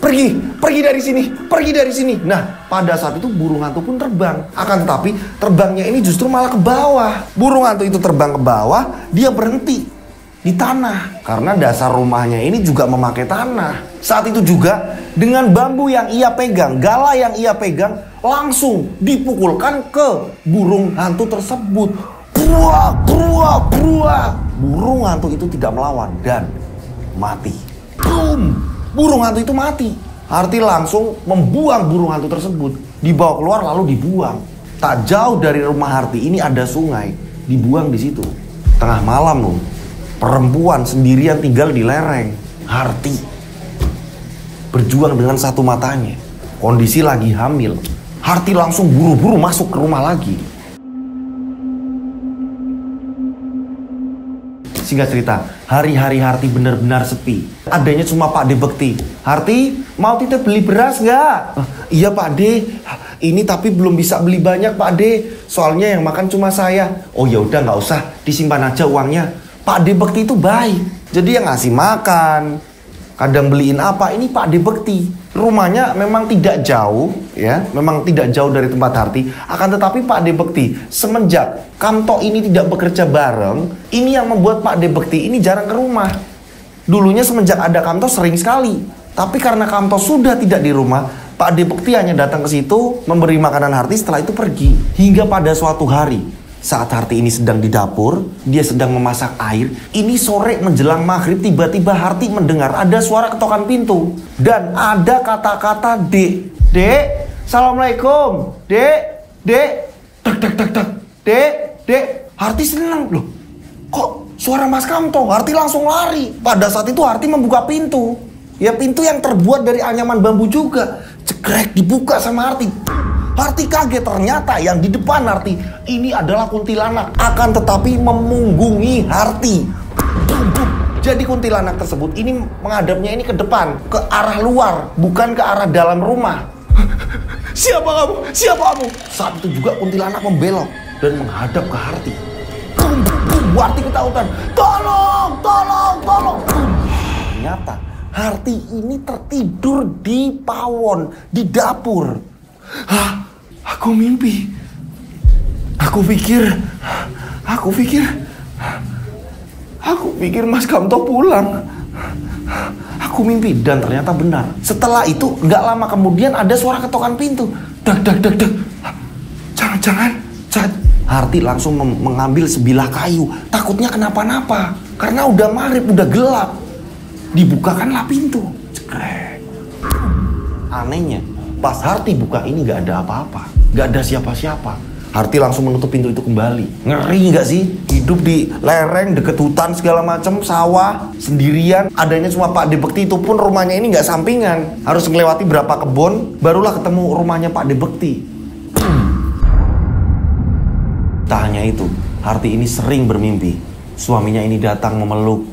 Pergi dari sini, pergi dari sini. Nah, pada saat itu burung hantu pun terbang. Akan tetapi terbangnya ini justru malah ke bawah. Burung hantu itu terbang ke bawah, dia berhenti di tanah. Karena dasar rumahnya ini juga memakai tanah. Saat itu juga dengan bambu yang ia pegang, gala yang ia pegang, langsung dipukulkan ke burung hantu tersebut. Buak, buak, buak. Burung hantu itu tidak melawan dan mati. Boom! Burung hantu itu mati. Harti langsung membuang burung hantu tersebut. Dibawa keluar lalu dibuang. Tak jauh dari rumah Harti ini ada sungai. Dibuang di situ. Tengah malam loh. Perempuan sendirian tinggal di lereng. Harti berjuang dengan satu matanya. Kondisi lagi hamil. Harti langsung buru-buru masuk ke rumah lagi. Singkat cerita, hari-hari Harti benar-benar sepi. Adanya cuma Pak De Bekti. Harti, mau titip beli beras nggak? Iya Pak De, ini tapi belum bisa beli banyak Pak De. Soalnya yang makan cuma saya. Oh ya udah nggak usah, disimpan aja uangnya. Pak De Bekti itu baik. Jadi yang ngasih makan, kadang beliin apa, ini Pak De Bekti. Rumahnya memang tidak jauh, ya, memang tidak jauh dari tempat Harti. Akan tetapi Pak De Bekti semenjak Kamto ini tidak bekerja bareng, ini yang membuat Pak De Bekti ini jarang ke rumah. Dulunya semenjak ada Kamto sering sekali, tapi karena Kamto sudah tidak di rumah, Pak De Bekti hanya datang ke situ, memberi makanan Harti, setelah itu pergi. Hingga pada suatu hari, saat Harti ini sedang di dapur, dia sedang memasak air. Ini sore menjelang maghrib, tiba-tiba Harti mendengar ada suara ketokan pintu. Dan ada kata-kata Dek. Dek, Assalamualaikum. Dek, Dek. Tak, tak, tak, tak. Dek, Dek. Harti senang. Loh, kok suara Mas Kamto? Harti langsung lari. Pada saat itu Harti membuka pintu. Ya pintu yang terbuat dari anyaman bambu juga. Cekrek, dibuka sama Harti. Harti kaget, ternyata yang di depan Harti ini adalah kuntilanak. Akan tetapi memunggungi Harti. Jadi kuntilanak tersebut ini menghadapnya ini ke depan, ke arah luar, bukan ke arah dalam rumah. Siapa kamu? Siapa kamu? Saat itu juga kuntilanak membelok dan menghadap ke Harti. Harti ketakutan. Tolong, tolong, tolong. Ternyata Harti ini tertidur di pawon, di dapur. Hah? Aku mimpi. Aku pikir Mas Kamto pulang. Aku mimpi dan ternyata benar. Setelah itu gak lama kemudian ada suara ketokan pintu. Dak dak dak dak. Jangan. Harti langsung mengambil sebilah kayu. Takutnya kenapa-napa. Karena udah maghrib, udah gelap. Dibukakanlah pintu. Cekrek. Anehnya, pas Harti buka ini gak ada apa-apa. Gak ada siapa-siapa. Harti langsung menutup pintu itu kembali. Ngeri nggak sih? Hidup di lereng, deket hutan segala macam, sawah, sendirian. Adanya cuma Pak De Bekti, itu pun rumahnya ini nggak sampingan. Harus melewati berapa kebun, barulah ketemu rumahnya Pak De Bekti. Tak hanya itu, Harti ini sering bermimpi. Suaminya ini datang memeluk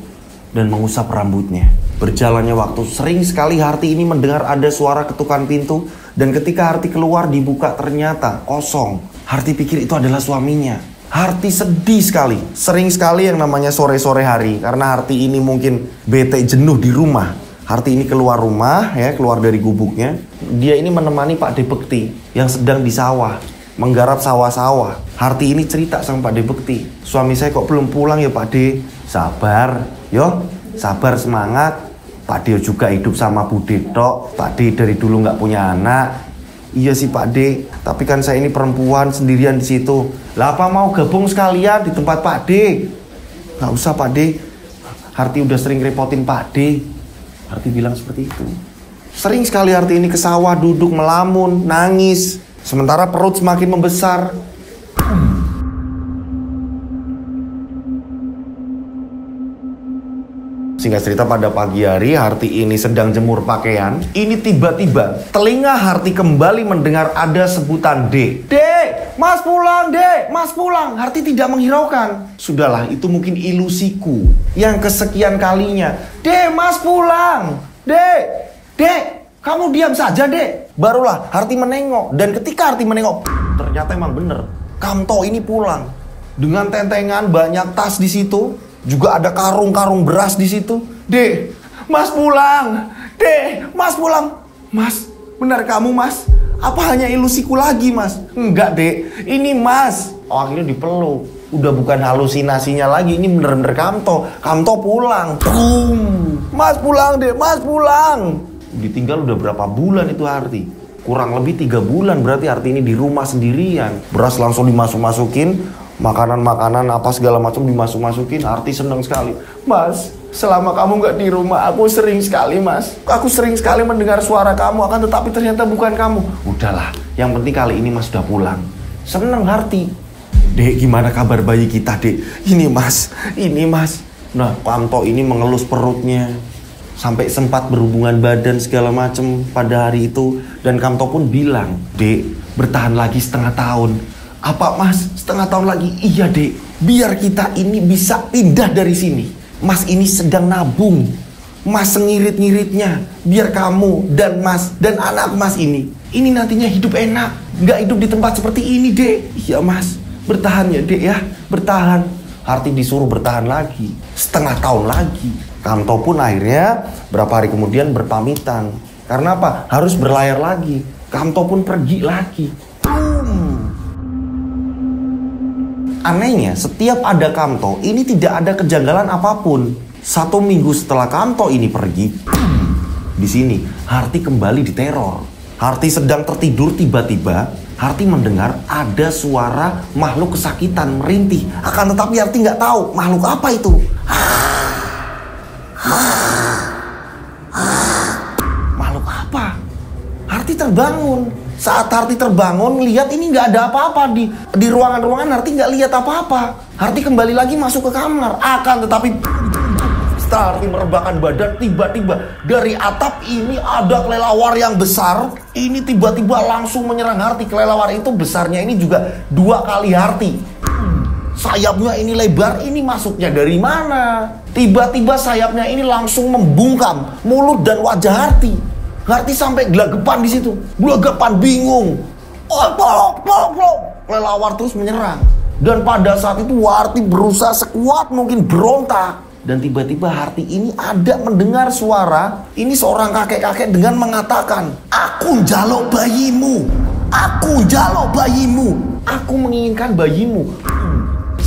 dan mengusap rambutnya. Berjalannya waktu, sering sekali Harti ini mendengar ada suara ketukan pintu. Dan ketika Harti keluar, dibuka, ternyata kosong. Harti pikir itu adalah suaminya. Harti sedih sekali. Sering sekali yang namanya sore-sore hari. Karena Harti ini mungkin bete jenuh di rumah. Harti ini keluar rumah, ya, keluar dari gubuknya. Dia ini menemani Pak De Bekti yang sedang di sawah, menggarap sawah-sawah. Harti ini cerita sama Pak De Bekti. Suami saya kok belum pulang ya Pak De? Sabar, yo, sabar, semangat. Pak De juga hidup sama Bu De tok. Pak De dari dulu nggak punya anak. Iya sih Pak De, tapi kan saya ini perempuan sendirian di situ. Lah apa mau gabung sekalian di tempat Pak De? Nggak usah Pak De. Harti udah sering repotin Pak De. Harti bilang seperti itu. Sering sekali Harti ini ke sawah, duduk melamun, nangis. Sementara perut semakin membesar. Singkat cerita, pada pagi hari Harti ini sedang jemur pakaian. Ini tiba-tiba telinga Harti kembali mendengar ada sebutan D. Dek, Mas pulang, Dek, Mas pulang. Harti tidak menghiraukan. Sudahlah, itu mungkin ilusiku yang kesekian kalinya. Dek, Mas pulang. Dek, Dek, kamu diam saja, Dek. Barulah Harti menengok. Dan ketika Harti menengok, ternyata emang bener. Kamto ini pulang dengan tentengan, banyak tas di situ. Juga ada karung-karung beras di situ. Dek, Mas pulang. Dek, Mas pulang. Mas, benar kamu Mas? Apa hanya ilusiku lagi Mas? Enggak Dek, ini Mas. Oh, akhirnya dipeluk. Udah bukan halusinasinya lagi, ini bener-bener Kamto. Kamto pulang. Boom. Mas pulang Dek, Mas pulang. Ditinggal udah berapa bulan itu Harti? Kurang lebih 3 bulan berarti Harti ini di rumah sendirian. Beras langsung dimasuk-masukin. Makanan-makanan apa segala macam dimasuk-masukin. Harti seneng sekali. Mas, selama kamu nggak di rumah, aku sering sekali Mas. Aku sering sekali mendengar suara kamu, akan tetapi ternyata bukan kamu. Udahlah, yang penting kali ini Mas sudah pulang. Seneng Harti. Dek, gimana kabar bayi kita Dek? Ini Mas, ini Mas. Nah, Kamto ini mengelus perutnya. Sampai sempat berhubungan badan segala macam pada hari itu. Dan Kamto pun bilang, Dek, bertahan lagi setengah tahun. Apa Mas, setengah tahun lagi? Iya Dek, biar kita ini bisa pindah dari sini. Mas ini sedang nabung. Mas sengirit-ngiritnya, biar kamu dan Mas dan anak Mas ini nantinya hidup enak. Nggak hidup di tempat seperti ini Dek. Iya Mas, bertahan ya Dek ya, bertahan. Harti disuruh bertahan lagi, setengah tahun lagi. Kamto pun akhirnya berapa hari kemudian berpamitan. Karena apa? Harus berlayar lagi. Kamto pun pergi lagi. Anehnya, setiap ada Kamto, ini tidak ada kejanggalan apapun. 1 minggu setelah Kamto ini pergi, di sini Harti kembali diteror. Harti sedang tertidur, tiba-tiba Harti mendengar ada suara makhluk kesakitan merintih. Akan tetapi Harti nggak tahu makhluk apa itu. Makhluk apa? Harti terbangun. Saat Harti terbangun, lihat ini nggak ada apa-apa di ruangan-ruangan. Harti nggak lihat apa-apa. Harti kembali lagi masuk ke kamar. Akan tetapi setelah Harti merebahkan badan, tiba-tiba dari atap ini ada kelelawar yang besar. Ini tiba-tiba langsung menyerang Harti. Kelelawar itu besarnya ini juga 2 kali Harti. Sayapnya ini lebar, ini masuknya dari mana? Tiba-tiba sayapnya ini langsung membungkam mulut dan wajah Harti. Harti sampai gelagapan di situ, gelagapan, bingung. Kelelawar terus menyerang. Dan pada saat itu Harti berusaha sekuat mungkin berontak. Dan tiba-tiba Harti ini ada mendengar suara. Ini seorang kakek-kakek dengan mengatakan, "Aku njaluk bayimu, aku njaluk bayimu, aku menginginkan bayimu."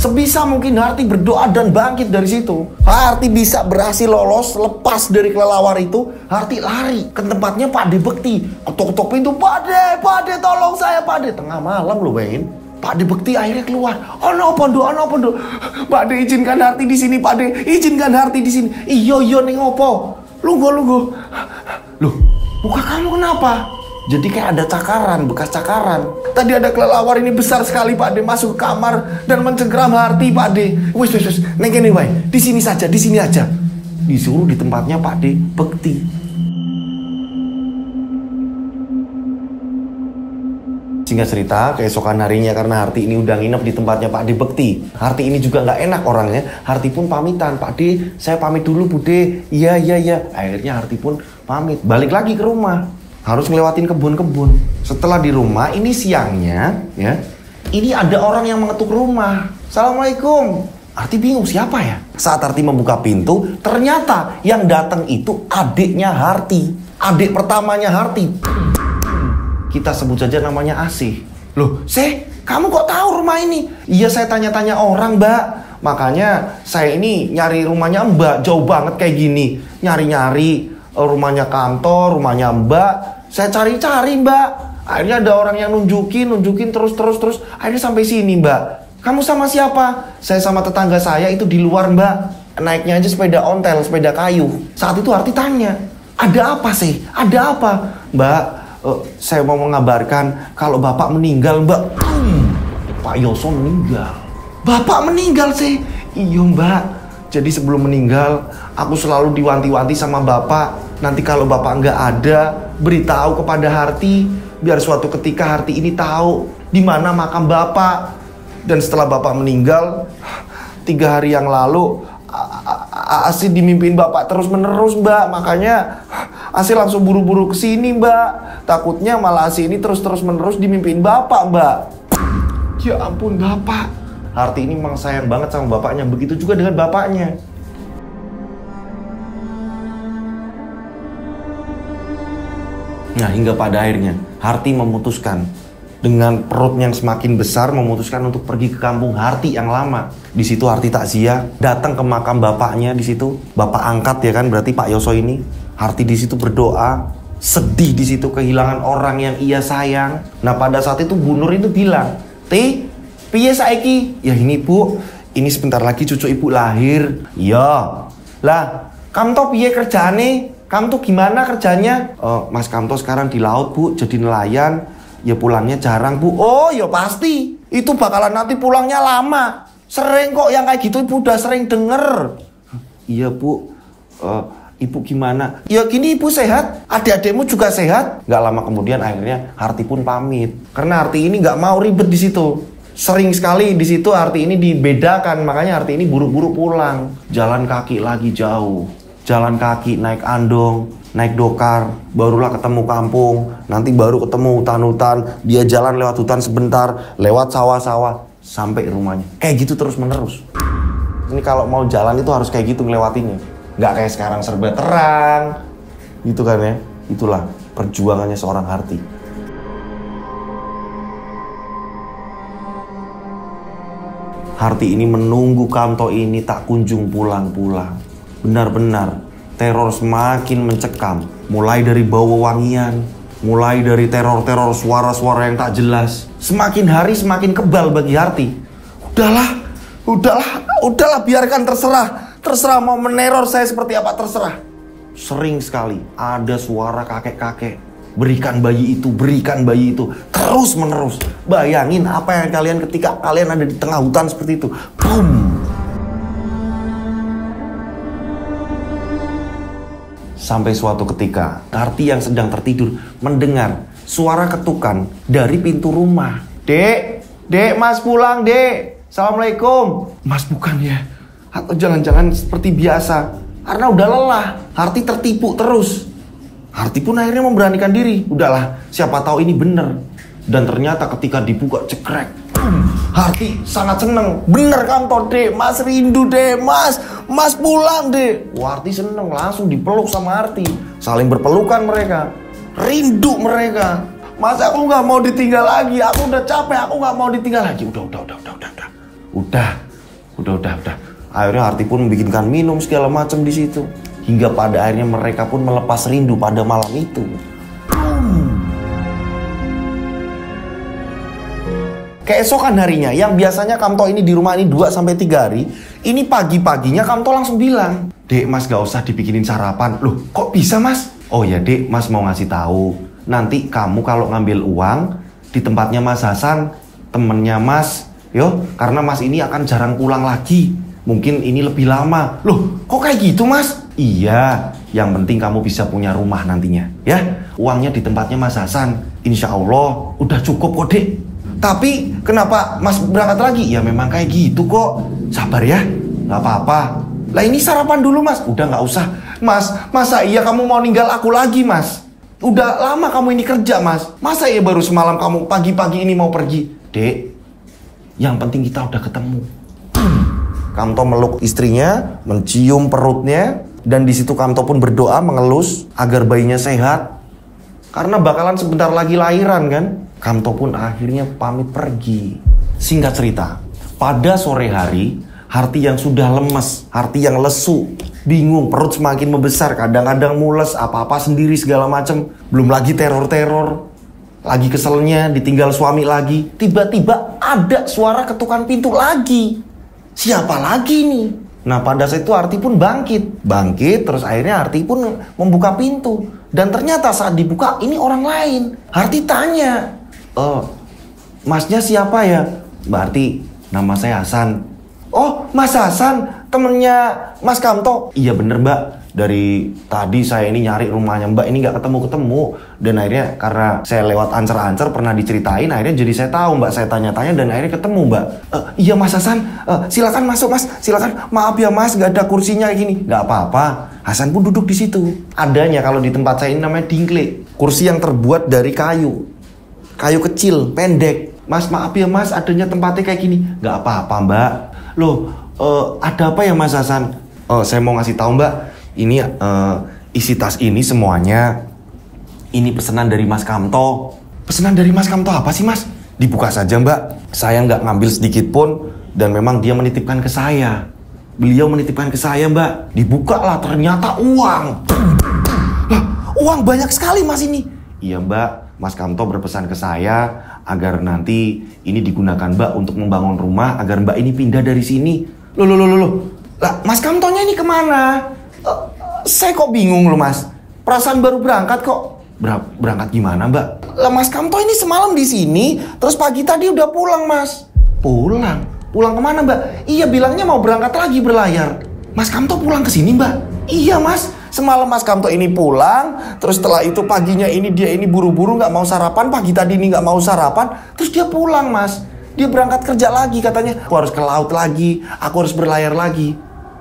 Sebisa mungkin Harti berdoa dan bangkit dari situ. Harti bisa berhasil lolos, lepas dari kelelawar itu. Harti lari ke tempatnya Pak De Bekti. Ketok-ketok pintu, Pak De, tolong saya Pak De. Tengah malam loh Bain. Pak De Bekti akhirnya keluar. Ono pondo. Pak De, izinkan Harti di sini Pak De, izinkan Harti di sini. Iyo ning opo? Lungguh. Loh, muka kamu kenapa? Jadi kayak ada cakaran, bekas cakaran. Tadi ada kelelawar ini besar sekali Pak De masuk ke kamar dan mencengkeram Harti Pak De. Wis, neng kene wae. Di sini saja, di sini aja. Disuruh di tempatnya Pak De bekti. Singkat cerita, keesokan harinya karena Harti ini udah nginep di tempatnya Pak De bekti. Harti ini juga nggak enak orangnya. Harti pun pamitan, Pak De, saya pamit dulu Bude. Iya. Akhirnya Harti pun pamit, balik lagi ke rumah. Harus ngelewatin kebun-kebun. Setelah di rumah, ini siangnya, ya, ini ada orang yang mengetuk rumah. Assalamualaikum. Harti bingung siapa ya? Saat Harti membuka pintu, ternyata yang datang itu adiknya Harti, adik pertamanya Harti. Kita sebut saja namanya Asih. Loh, kamu kok tahu rumah ini? Iya, saya tanya-tanya orang, Mbak. Makanya saya ini nyari rumahnya Mbak, jauh banget kayak gini. Nyari-nyari rumahnya kantor, rumahnya Mbak. Saya cari-cari Mbak. Akhirnya ada orang yang nunjukin terus. Akhirnya sampai sini Mbak. Kamu sama siapa? Saya sama tetangga saya itu di luar Mbak. Naiknya aja sepeda ontel, sepeda kayu. Saat itu Harti tanya, ada apa sih? Ada apa? Mbak, saya mau mengabarkan kalau Bapak meninggal Mbak. Pak Yoso meninggal. Bapak meninggal sih? Iya Mbak. Jadi sebelum meninggal, aku selalu diwanti-wanti sama Bapak. Nanti kalau Bapak nggak ada, beritahu kepada Harti. Biar suatu ketika Harti ini tahu di mana makam Bapak. Dan setelah Bapak meninggal, 3 hari yang lalu, Asih dimimpiin Bapak terus-menerus Mbak. Makanya Asih langsung buru-buru kesini Mbak. Takutnya malah Asih ini terus-menerus dimimpiin Bapak Mbak. Ya ampun Bapak. Harti ini memang sayang banget sama bapaknya. Begitu juga dengan bapaknya. Nah, hingga pada akhirnya Harti memutuskan, dengan perut yang semakin besar, memutuskan untuk pergi ke kampung Harti yang lama. Di situ Harti takziah, datang ke makam bapaknya di situ. Bapak angkat ya kan, berarti Pak Yoso ini. Harti di situ berdoa, sedih di situ kehilangan orang yang ia sayang. Nah, pada saat itu Bu Nur itu bilang, piye saiki? Ya ini Bu, ini sebentar lagi cucu Ibu lahir. Iya. Lah, kamu tuh piye kerjane? Kamu tuh gimana kerjanya? Mas Kamto sekarang di laut Bu, jadi nelayan. Ya pulangnya jarang Bu. Oh ya pasti. Itu bakalan nanti pulangnya lama. Sering kok yang kayak gitu Ibu udah sering denger. Iya Bu. Ibu gimana? Ya gini Ibu sehat. Adik-adikmu juga sehat. Gak lama kemudian akhirnya Harti pun pamit. Karena Harti ini gak mau ribet di situ. Sering sekali di situ Harti ini dibedakan, makanya Harti ini buru-buru pulang. Jalan kaki lagi jauh. Jalan kaki, naik andong, naik dokar, barulah ketemu kampung. Nanti baru ketemu hutan-hutan. Dia jalan lewat hutan sebentar, lewat sawah-sawah, sampai rumahnya. Kayak gitu terus-menerus. Ini kalau mau jalan itu harus kayak gitu ngelewatinnya. Nggak kayak sekarang serba terang. Gitu kan ya. Itulah perjuangannya seorang Harti. Harti ini menunggu Kamto ini tak kunjung pulang-pulang. Benar-benar teror semakin mencekam. Mulai dari bau wewangian, mulai dari teror-teror suara-suara yang tak jelas. Semakin hari semakin kebal bagi Harti. Udahlah, biarkan terserah mau meneror saya seperti apa terserah. Sering sekali ada suara kakek-kakek. Berikan bayi itu, terus menerus. Bayangin apa yang kalian ketika kalian ada di tengah hutan seperti itu. Boom. Sampai suatu ketika Harti yang sedang tertidur mendengar suara ketukan dari pintu rumah. Dek, Mas pulang Dek. Assalamualaikum. Mas bukan ya? Atau jangan-jangan seperti biasa? Karena udah lelah, Harti tertipu terus. Harti pun akhirnya memberanikan diri. Udahlah, siapa tahu ini bener. Dan ternyata ketika dibuka cekrek, Harti sangat seneng. Bener kan toh Dek, Mas rindu Dek, Mas pulang Dek. Wah, Harti seneng, langsung dipeluk sama Harti. Saling berpelukan mereka. Rindu mereka. Mas aku gak mau ditinggal lagi, aku udah capek, aku gak mau ditinggal lagi. Udah. Akhirnya Harti pun membikinkan minum segala macam di situ. Hingga pada akhirnya mereka pun melepas rindu pada malam itu. Keesokan harinya, yang biasanya Kamto ini di rumah ini 2-3 hari, ini pagi-paginya Kamto langsung bilang, Dek, Mas gak usah dibikinin sarapan. Loh, kok bisa Mas? Oh ya Dek, Mas mau ngasih tahu. nanti kamu kalau ngambil uang di tempatnya Mas Hasan, temennya Mas, yo, karena Mas ini akan jarang pulang lagi. Mungkin ini lebih lama. Loh, kok kayak gitu Mas? Iya, yang penting kamu bisa punya rumah nantinya, ya. Uangnya di tempatnya Mas Hasan, insya Allah udah cukup kok, Dek. Tapi kenapa Mas berangkat lagi? Ya memang kayak gitu kok. Sabar ya, nggak apa-apa. Lah ini sarapan dulu Mas. Udah nggak usah. Mas, masa iya kamu mau ninggal aku lagi Mas? Udah lama kamu ini kerja Mas. Masa iya baru semalam kamu pagi-pagi ini mau pergi? Dek, yang penting kita udah ketemu. Kamto meluk istrinya, mencium perutnya, dan di situ Kamto pun berdoa mengelus agar bayinya sehat. Karena bakalan sebentar lagi lahiran kan. Kamto pun akhirnya pamit pergi. Singkat cerita, pada sore hari, Harti yang sudah lemes, Harti yang lesu, bingung, perut semakin membesar, kadang-kadang mules, apa-apa sendiri segala macem. Belum lagi teror-teror, lagi keselnya, ditinggal suami lagi. Tiba-tiba ada suara ketukan pintu lagi. Siapa lagi nih? Nah pada saat itu Harti pun bangkit, terus akhirnya Harti pun membuka pintu. Dan ternyata saat dibuka ini orang lain. Harti tanya, Masnya siapa ya? Mbak Harti, nama saya Hasan. Oh, Mas Hasan, temennya Mas Kamto. Iya bener Mbak, dari tadi saya ini nyari rumahnya Mbak ini nggak ketemu-ketemu. Dan akhirnya karena saya lewat ancer-ancer pernah diceritain, akhirnya jadi saya tahu Mbak, saya tanya-tanya dan akhirnya ketemu Mbak. Iya Mas Hasan, silakan masuk Mas, silakan. Maaf ya Mas, nggak ada kursinya gini. Nggak apa-apa, Hasan pun duduk di situ. Adanya kalau di tempat saya ini namanya dingkle, kursi yang terbuat dari kayu kecil, pendek. Mas maaf ya Mas, adanya tempatnya kayak gini. Nggak apa-apa Mbak. Loh, ada apa ya Mas Hasan? Saya mau ngasih tahu Mbak, ini isi tas ini semuanya, ini pesanan dari Mas Kamto. Pesanan dari Mas Kamto apa sih Mas? Dibuka saja Mbak. Saya nggak ngambil sedikit pun, dan memang dia menitipkan ke saya. Beliau menitipkan ke saya Mbak. Dibuka lah, ternyata uang. Lah, uang banyak sekali Mas ini. Iya Mbak, Mas Kamto berpesan ke saya agar nanti ini digunakan Mbak untuk membangun rumah agar Mbak ini pindah dari sini. Loh. Lah, Mas Kamtonya ini kemana? Saya kok bingung loh Mas. Perasaan baru berangkat kok. Berangkat gimana Mbak? Lah Mas Kamto ini semalam di sini, terus pagi tadi udah pulang Mas. Pulang? Pulang kemana Mbak? Iya bilangnya mau berangkat lagi berlayar. Mas Kamto pulang ke sini Mbak? Iya Mas. Semalam Mas Kamto ini pulang, terus setelah itu paginya ini dia ini buru-buru nggak mau sarapan, pagi tadi ini nggak mau sarapan, terus dia pulang Mas. Dia berangkat kerja lagi katanya, aku harus ke laut lagi, aku harus berlayar lagi.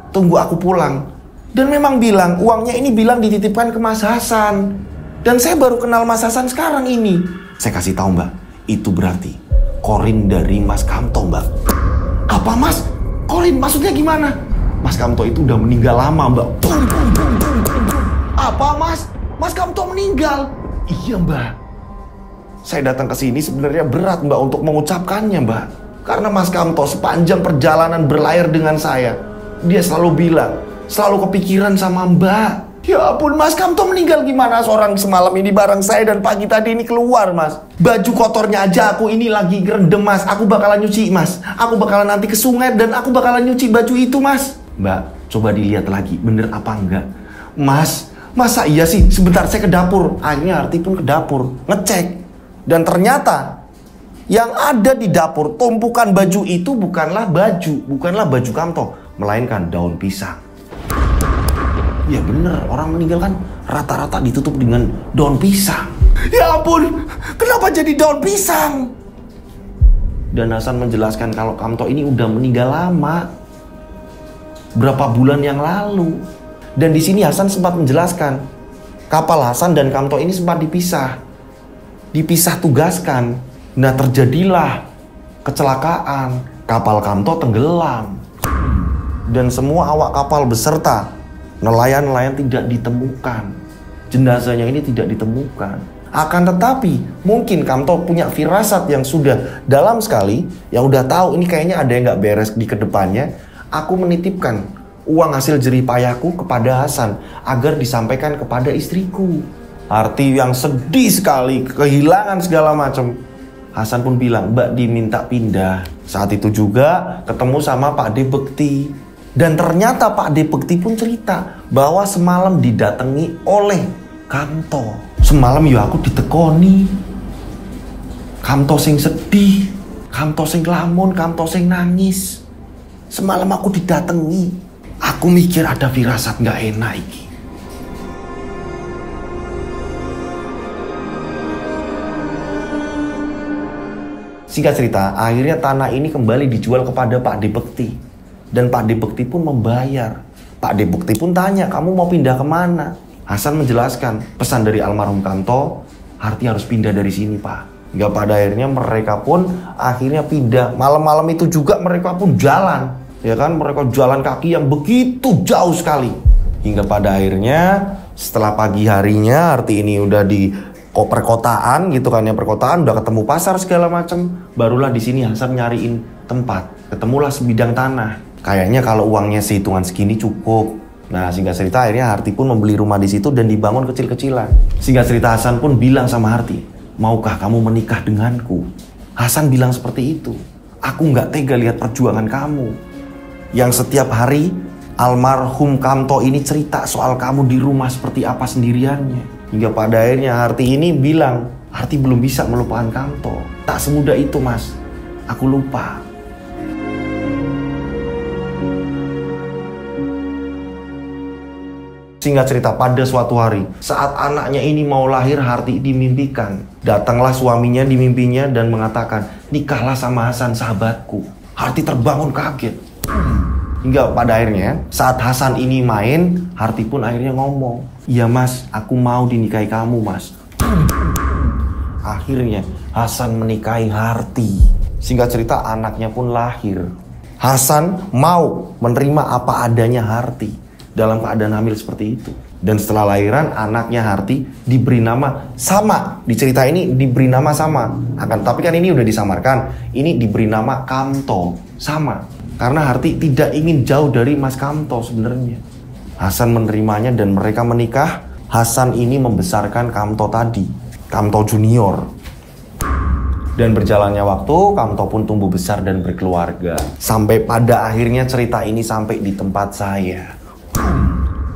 Tunggu aku pulang. Dan memang bilang, uangnya ini bilang dititipkan ke Mas Hasan. Dan saya baru kenal Mas Hasan sekarang ini. Saya kasih tahu Mbak, itu berarti korin dari Mas Kamto Mbak. Apa Mas? Korin maksudnya gimana? Mas Kamto itu udah meninggal lama Mbak. Apa Mas? Mas Kamto meninggal? Iya Mbak. Saya datang ke sini sebenarnya berat Mbak untuk mengucapkannya Mbak. Karena Mas Kamto sepanjang perjalanan berlayar dengan saya, dia selalu bilang, selalu kepikiran sama Mbak. Ya ampun Mas Kamto meninggal gimana? Seorang semalam ini bareng saya dan pagi tadi ini keluar Mas. Baju kotornya aja aku ini lagi gerendam Mas. Aku bakalan nyuci Mas. Aku bakalan nanti ke sungai dan aku bakalan nyuci baju itu Mas. Mbak, coba dilihat lagi, bener apa enggak? Mas, masa iya sih? Sebentar saya ke dapur. Akhirnya Harti pun ke dapur, ngecek. Dan ternyata yang ada di dapur, tumpukan baju itu bukanlah baju Kamto, melainkan daun pisang. Ya bener, orang meninggal kan rata-rata ditutup dengan daun pisang. Ya ampun, kenapa jadi daun pisang? Dan Hasan menjelaskan kalau Kamto ini udah meninggal lama, berapa bulan yang lalu. Dan di sini Hasan sempat menjelaskan, kapal Hasan dan Kamto ini sempat dipisah tugaskan. Nah terjadilah kecelakaan, kapal Kamto tenggelam. Dan semua awak kapal beserta nelayan-nelayan tidak ditemukan. Jenazahnya ini tidak ditemukan. Akan tetapi mungkin Kamto punya firasat yang sudah dalam sekali, yang udah tahu ini kayaknya ada yang gak beres di kedepannya. Aku menitipkan uang hasil jerih payahku kepada Hasan agar disampaikan kepada istriku. Harti yang sedih sekali, kehilangan segala macam. Hasan pun bilang, Mbak diminta pindah. Saat itu juga ketemu sama Pak De Bekti. Dan ternyata Pak De Bekti pun cerita bahwa semalam didatangi oleh Kamto. Semalam ya aku ditekoni. Kamto sing sedih, Kamto sing lamun, Kamto sing nangis. Semalam aku didatangi. Aku mikir ada firasat gak enak iki. Singkat cerita, akhirnya tanah ini kembali dijual kepada Pak De Bekti. Dan Pak De Bekti pun membayar. Pak De Bekti pun tanya, kamu mau pindah kemana? Hasan menjelaskan, pesan dari almarhum Kamto, Harti harus pindah dari sini, Pak. Hingga pada akhirnya mereka pun akhirnya pindah. Malam-malam itu juga mereka pun jalan. Ya kan, mereka jalan kaki yang begitu jauh sekali. Hingga pada akhirnya setelah pagi harinya, Harti ini udah di perkotaan gitu kan ya, perkotaan udah ketemu pasar segala macam, barulah di sini Hasan nyariin tempat, ketemulah sebidang tanah. Kayaknya kalau uangnya sehitungan segini cukup. Nah, singkat cerita akhirnya Harti pun membeli rumah di situ dan dibangun kecil-kecilan. Singkat cerita Hasan pun bilang sama Harti, maukah kamu menikah denganku? Hasan bilang seperti itu. Aku nggak tega lihat perjuangan kamu. Yang setiap hari almarhum Kamto ini cerita soal kamu di rumah seperti apa sendiriannya. Hingga pada akhirnya Harti ini bilang, Harti belum bisa melupakan Kamto. Tak semudah itu, Mas. Aku lupa. Singkat cerita, pada suatu hari, saat anaknya ini mau lahir, Harti dimimpikan. Datanglah suaminya di mimpinya dan mengatakan, nikahlah sama Hasan sahabatku. Harti terbangun kaget. Hingga pada akhirnya, saat Hasan ini main, Harti pun akhirnya ngomong, iya Mas, aku mau dinikahi kamu Mas. Akhirnya Hasan menikahi Harti. Singkat cerita anaknya pun lahir. Hasan mau menerima apa adanya Harti dalam keadaan hamil seperti itu. Dan setelah lahiran anaknya Harti diberi nama sama. Di cerita ini diberi nama sama. Tapi kan ini udah disamarkan. Ini diberi nama Kamto. Sama. Karena Harti tidak ingin jauh dari Mas Kamto sebenarnya. Hasan menerimanya dan mereka menikah. Hasan ini membesarkan Kamto tadi, Kamto Junior. Dan berjalannya waktu, Kamto pun tumbuh besar dan berkeluarga. Sampai pada akhirnya cerita ini sampai di tempat saya.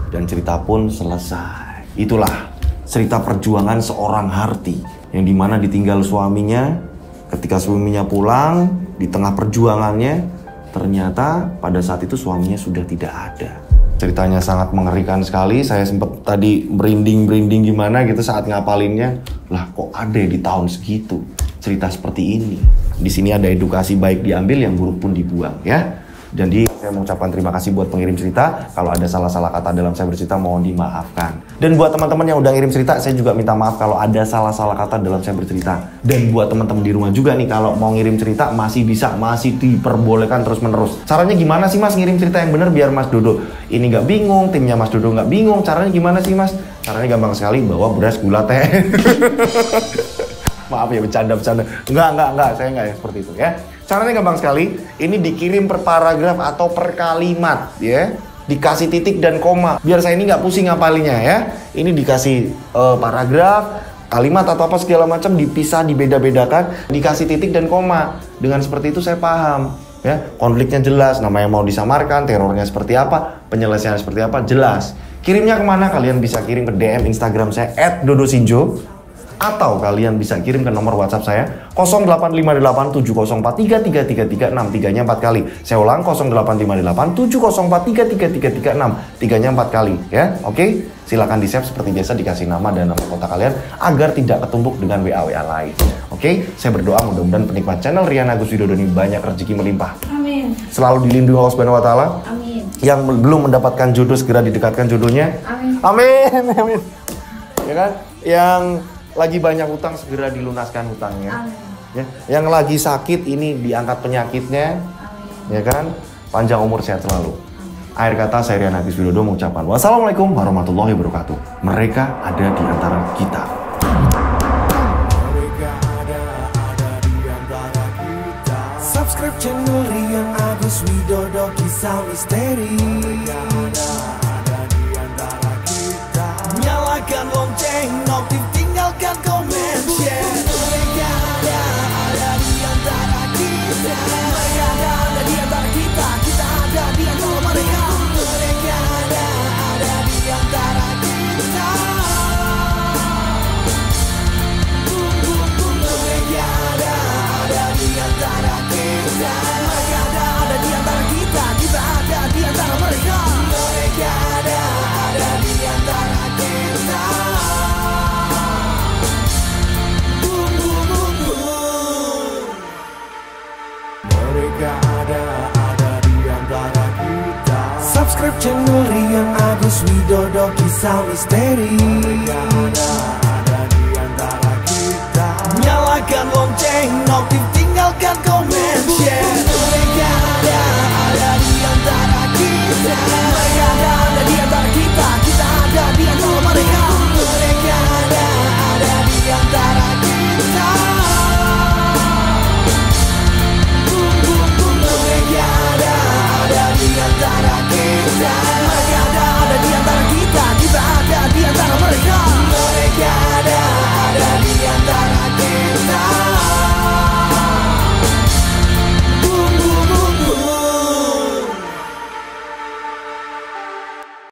Dan cerita pun selesai. Itulah cerita perjuangan seorang Harti. Yang dimana ditinggal suaminya. Ketika suaminya pulang, di tengah perjuangannya, ternyata pada saat itu suaminya sudah tidak ada. Ceritanya sangat mengerikan sekali. Saya sempat tadi merinding gimana gitu saat ngapalinnya. Lah kok ada di tahun segitu cerita seperti ini. Di sini ada edukasi baik diambil, yang buruk pun dibuang ya. Jadi saya mengucapkan terima kasih buat pengirim cerita. Kalau ada salah-salah kata dalam saya bercerita mohon dimaafkan. Dan buat teman-teman yang udah ngirim cerita, saya juga minta maaf kalau ada salah-salah kata dalam saya bercerita. Dan buat teman-teman di rumah juga nih, kalau mau ngirim cerita masih diperbolehkan terus-menerus. Caranya gimana sih Mas ngirim cerita yang bener biar Mas Dodo ini nggak bingung, timnya Mas Dodo nggak bingung. Caranya gimana sih Mas? Caranya gampang sekali, bawa beras, gula, teh. Maaf ya, bercanda. Enggak, saya enggak ya seperti itu ya. Caranya gampang sekali, ini dikirim per paragraf atau per kalimat ya. Dikasih titik dan koma, biar saya ini nggak pusing ngapalinya ya. Ini dikasih paragraf, kalimat atau apa segala macam dipisah, dibeda-bedakan, dikasih titik dan koma. Dengan seperti itu saya paham ya. Konfliknya jelas, nama yang mau disamarkan, terornya seperti apa, penyelesaiannya seperti apa, jelas. Kirimnya kemana? Kalian bisa kirim ke DM Instagram saya @dodosinjo. Atau kalian bisa kirim ke nomor WhatsApp saya 085870433336, 3-nya 4 kali. Saya ulang 085870433336, 3-nya 4 kali ya. Oke, silakan di-save seperti biasa, dikasih nama dan nama kota kalian agar tidak ketumpuk dengan WA lain. Oke, saya berdoa mudah-mudahan penikmat channel Rian Agus Widodo ini banyak rezeki melimpah. Amin. Selalu dilindungi Allah Subhanahu wa taala. Amin. Yang belum mendapatkan jodoh segera didekatkan jodohnya. Amin. Amin. Ya kan? Yang lagi banyak utang segera dilunaskan hutangnya. Ya, yang lagi sakit ini diangkat penyakitnya. Amin. Ya kan? Panjang umur sehat selalu. Akhir kata saya Rian Agus Widodo mengucapkan wassalamualaikum warahmatullahi wabarakatuh. Mereka ada di antara kita. Subscribe channel Rian Agus Widodo, kisah misteri. Nyalakan lonceng notif, tinggalkan komen share. Mereka ada di antara kita. Mereka ada di antara kita. Kita ada di antara mereka. Mereka ada di antara kita. Channel Rian Agus Widodo, kisah misteri. Ada di antara kita. Nyalakan lonceng